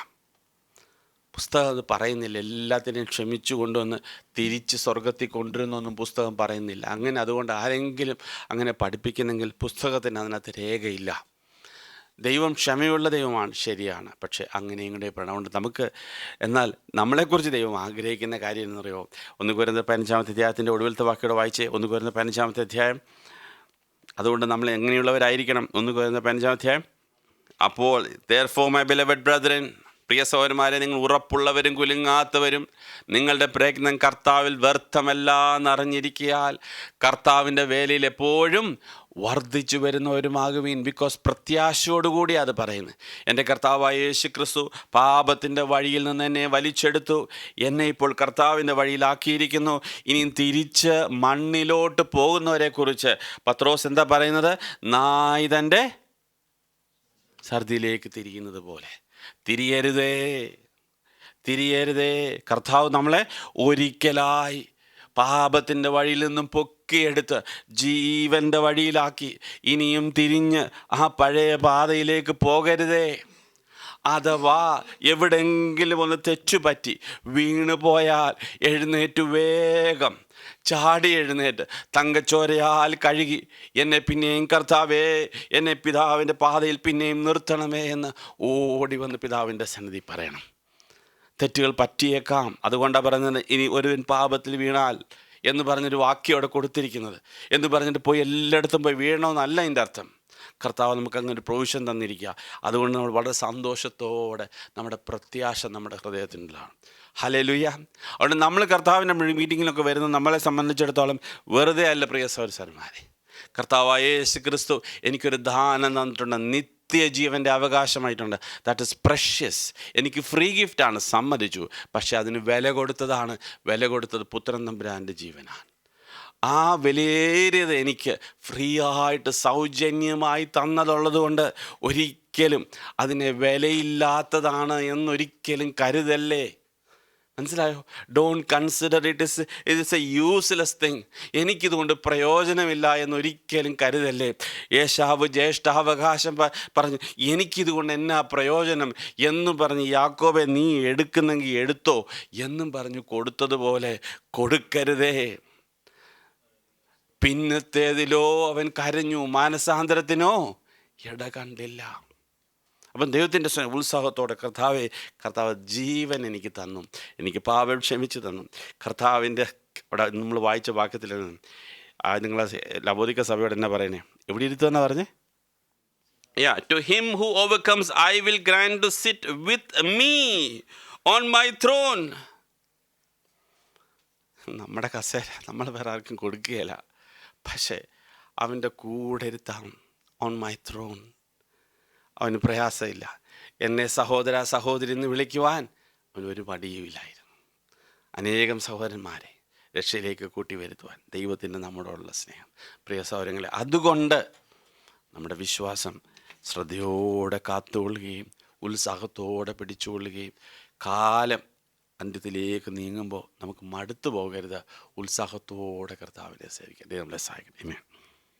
[SPEAKER 1] എല്ലാത്തിനെയും ക്ഷമിച്ചു കൊണ്ടുവന്ന് തിരിച്ച് സ്വർഗത്തിൽ കൊണ്ടുവരുന്നൊന്നും പുസ്തകം പറയുന്നില്ല. അതുകൊണ്ട് ആരെങ്കിലും അങ്ങനെ പഠിപ്പിക്കുന്നെങ്കിൽ പുസ്തകത്തിന് അതിനകത്ത് രേഖയില്ല. ദൈവം ക്ഷമയുള്ള ദൈവമാണ്, ശരിയാണ്. പക്ഷേ അങ്ങനെയും കൂടെ പ്രണവുണ്ട് നമുക്ക്. എന്നാൽ നമ്മളെക്കുറിച്ച് ദൈവം ആഗ്രഹിക്കുന്ന കാര്യം എന്നറിയോ? 1 കൊരിന്ത്യർ 15-ാമത്തെ അധ്യായത്തിൻ്റെ ഒടുവിലത്തെ വാക്യോടെ വായിച്ചേ. 1 കൊരിന്ത്യർ 15-ാമത്തെ അധ്യായം. അതുകൊണ്ട് നമ്മൾ എങ്ങനെയുള്ളവരായിരിക്കണം? 1 കൊരിന്ത്യർ 15-ാം അധ്യായം. അപ്പോൾ therefore my beloved brethren, പ്രിയ സഹോദരന്മാരെ, നിങ്ങൾ ഉറപ്പുള്ളവരും കുലുങ്ങാത്തവരും, നിങ്ങളുടെ പ്രയത്നം കർത്താവിൽ വ്യർത്ഥമല്ല എന്നറിഞ്ഞിരിക്കയാൽ കർത്താവിൻ്റെ വേലയിൽ എപ്പോഴും വർദ്ധിച്ചു വരുന്നവരുമാകുവീൻ. ബിക്കോസ് പ്രത്യാശയോടുകൂടി അത് പറയുന്നത്. എൻ്റെ കർത്താവായ യേശു ക്രിസ്തു പാപത്തിൻ്റെ വഴിയിൽ നിന്ന് എന്നെ വലിച്ചെടുത്തു, എന്നെ ഇപ്പോൾ കർത്താവിൻ്റെ വഴിയിലാക്കിയിരിക്കുന്നു. ഇനിയും തിരിച്ച് മണ്ണിലോട്ട് പോകുന്നവരെക്കുറിച്ച് പത്രോസ് എന്താ പറയുന്നത്? നായ് തൻ്റെ ഛർദിയിലേക്ക് തിരിയുന്നത് പോലെ തിരിയരുതേ, തിരിയരുതേ. കർത്താവ് നമ്മളെ ഒരിക്കലായി പാപത്തിൻ്റെ വഴിയിൽ നിന്നും പൊക്കിയെടുത്ത് ജീവൻ്റെ വഴിയിലാക്കി. ഇനിയും തിരിഞ്ഞ് ആ പഴയ പാതയിലേക്ക് പോകരുതേ. അഥവാ എവിടെയെങ്കിലും ഒന്ന് തെറ്റുപറ്റി വീണു പോയാൽ എഴുന്നേറ്റ് വേഗം ചാടി എഴുന്നേറ്റ് തങ്കച്ചോരയാൽ കഴുകി എന്നെ പിന്നെയും കർത്താവേ, എന്നെ പിതാവിൻ്റെ പാതയിൽ പിന്നെയും നിർത്തണമേ എന്ന് ഓടി വന്ന് പിതാവിൻ്റെ സന്നിധി പറയണം. തെറ്റുകൾ പറ്റിയേക്കാം, അതുകൊണ്ടാണ് പറയുന്നത് ഇനി ഒരുവൻ പാപത്തിൽ വീണാൽ എന്ന് പറഞ്ഞൊരു വാക്യം അവിടെ കൊടുത്തിരിക്കുന്നത്. എന്ന് പറഞ്ഞിട്ട് പോയി എല്ലായിടത്തും പോയി വീഴണമെന്നല്ല അതിൻ്റെ അർത്ഥം. കർത്താവ് നമുക്ക് അങ്ങനെ ഒരു പ്രൊവിഷൻ തന്നിരിക്കുക. അതുകൊണ്ട് നമ്മൾ വളരെ സന്തോഷത്തോടെ നമ്മുടെ പ്രത്യാശ നമ്മുടെ ഹൃദയത്തിനുള്ളതാണ്. ഹല്ലേലൂയ. അതുകൊണ്ട് നമ്മൾ കർത്താവിൻ്റെ മീറ്റിങ്ങിലൊക്കെ വരുന്നത് നമ്മളെ സംബന്ധിച്ചിടത്തോളം വെറുതെ അല്ല പ്രിയ സഹോദരന്മാരെ. കർത്താവായ യേശു ക്രിസ്തു എനിക്കൊരു ദാനം തന്നിട്ടുണ്ട്, നിത്യജീവൻ്റെ അവകാശമായിട്ടുണ്ട്. That is precious. എനിക്ക് ഫ്രീ ഗിഫ്റ്റാണ്, സമ്മതിച്ചു. പക്ഷേ അതിന് വില കൊടുത്തത് പുത്രൻ തമ്പുരാൻ്റെ ജീവനാണ്. ആ വിലയേറിയത് എനിക്ക് ഫ്രീ ആയിട്ട് സൗജന്യമായി തന്നതുള്ളത് കൊണ്ട് ഒരിക്കലും അതിനെ വിലയില്ലാത്തതാണ് എന്നൊരിക്കലും കരുതല്ലേ. മനസ്സിലായോ? Don't consider it is a useless thing. എനിക്കിതുകൊണ്ട് പ്രയോജനമില്ല എന്നൊരിക്കലും കരുതല്ലേ. യേശാവ് ജ്യേഷ്ഠാവകാശം പറഞ്ഞു, എനിക്കിതുകൊണ്ട് എന്നാ പ്രയോജനം എന്ന് പറഞ്ഞ് യാക്കോബെ നീ എടുക്കുന്നെങ്കിൽ എടുത്തോ എന്നും പറഞ്ഞു കൊടുത്തതുപോലെ കൊടുക്കരുതേ. പിന്നത്തേതിലോ അവൻ കരഞ്ഞു, മാനസാന്തരത്തിനോ ഇട കണ്ടില്ല. അപ്പം ദൈവത്തിൻ്റെ ഉത്സാഹത്തോടെ കർത്താവ് ജീവൻ എനിക്ക് തന്നു, എനിക്ക് പാപം ക്ഷമിച്ചു തന്നു. കർത്താവിൻ്റെ അവിടെ നമ്മൾ വായിച്ച വാക്യത്തിൽ നിങ്ങളെ ലവോദിക്ക സഭയോട് എന്നാ പറയുന്നത്? എവിടെ ഇരുത്തുമെന്നാ പറഞ്ഞേ? To him who overcomes I will grant to sit with me on my throne. നമ്മുടെ കസേര നമ്മൾ വേറെ ആർക്കും കൊടുക്കുകയില്ല, പക്ഷേ അവൻ്റെ കൂടെ ഇരുത്താം. On my thrown. അവന് പ്രയാസമില്ല. എന്നെ സഹോദര സഹോദരി എന്ന് വിളിക്കുവാൻ അവനൊരു മടിയുമില്ലായിരുന്നു. അനേകം സഹോദരന്മാരെ രക്ഷയിലേക്ക് കൂട്ടി വരുത്തുവാൻ ദൈവത്തിൻ്റെ നമ്മളോടുള്ള സ്നേഹം. പ്രിയ സഹോദരങ്ങളെ, അതുകൊണ്ട് നമ്മുടെ വിശ്വാസം ശ്രദ്ധയോടെ കാത്തുകൊള്ളുകയും ഉത്സാഹത്തോടെ പിടിച്ചുകൊള്ളുകയും കാലം അന്ത്യത്തിലേക്ക് നീങ്ങുമ്പോൾ നമുക്ക് മടുത്തു പോകരുത്. ഉത്സാഹത്തോടെ കർത്താവിനെ സേവിക്കാം. ദൈവം നമ്മളെ സഹായിക്കട്ടെ. ആമേൻ.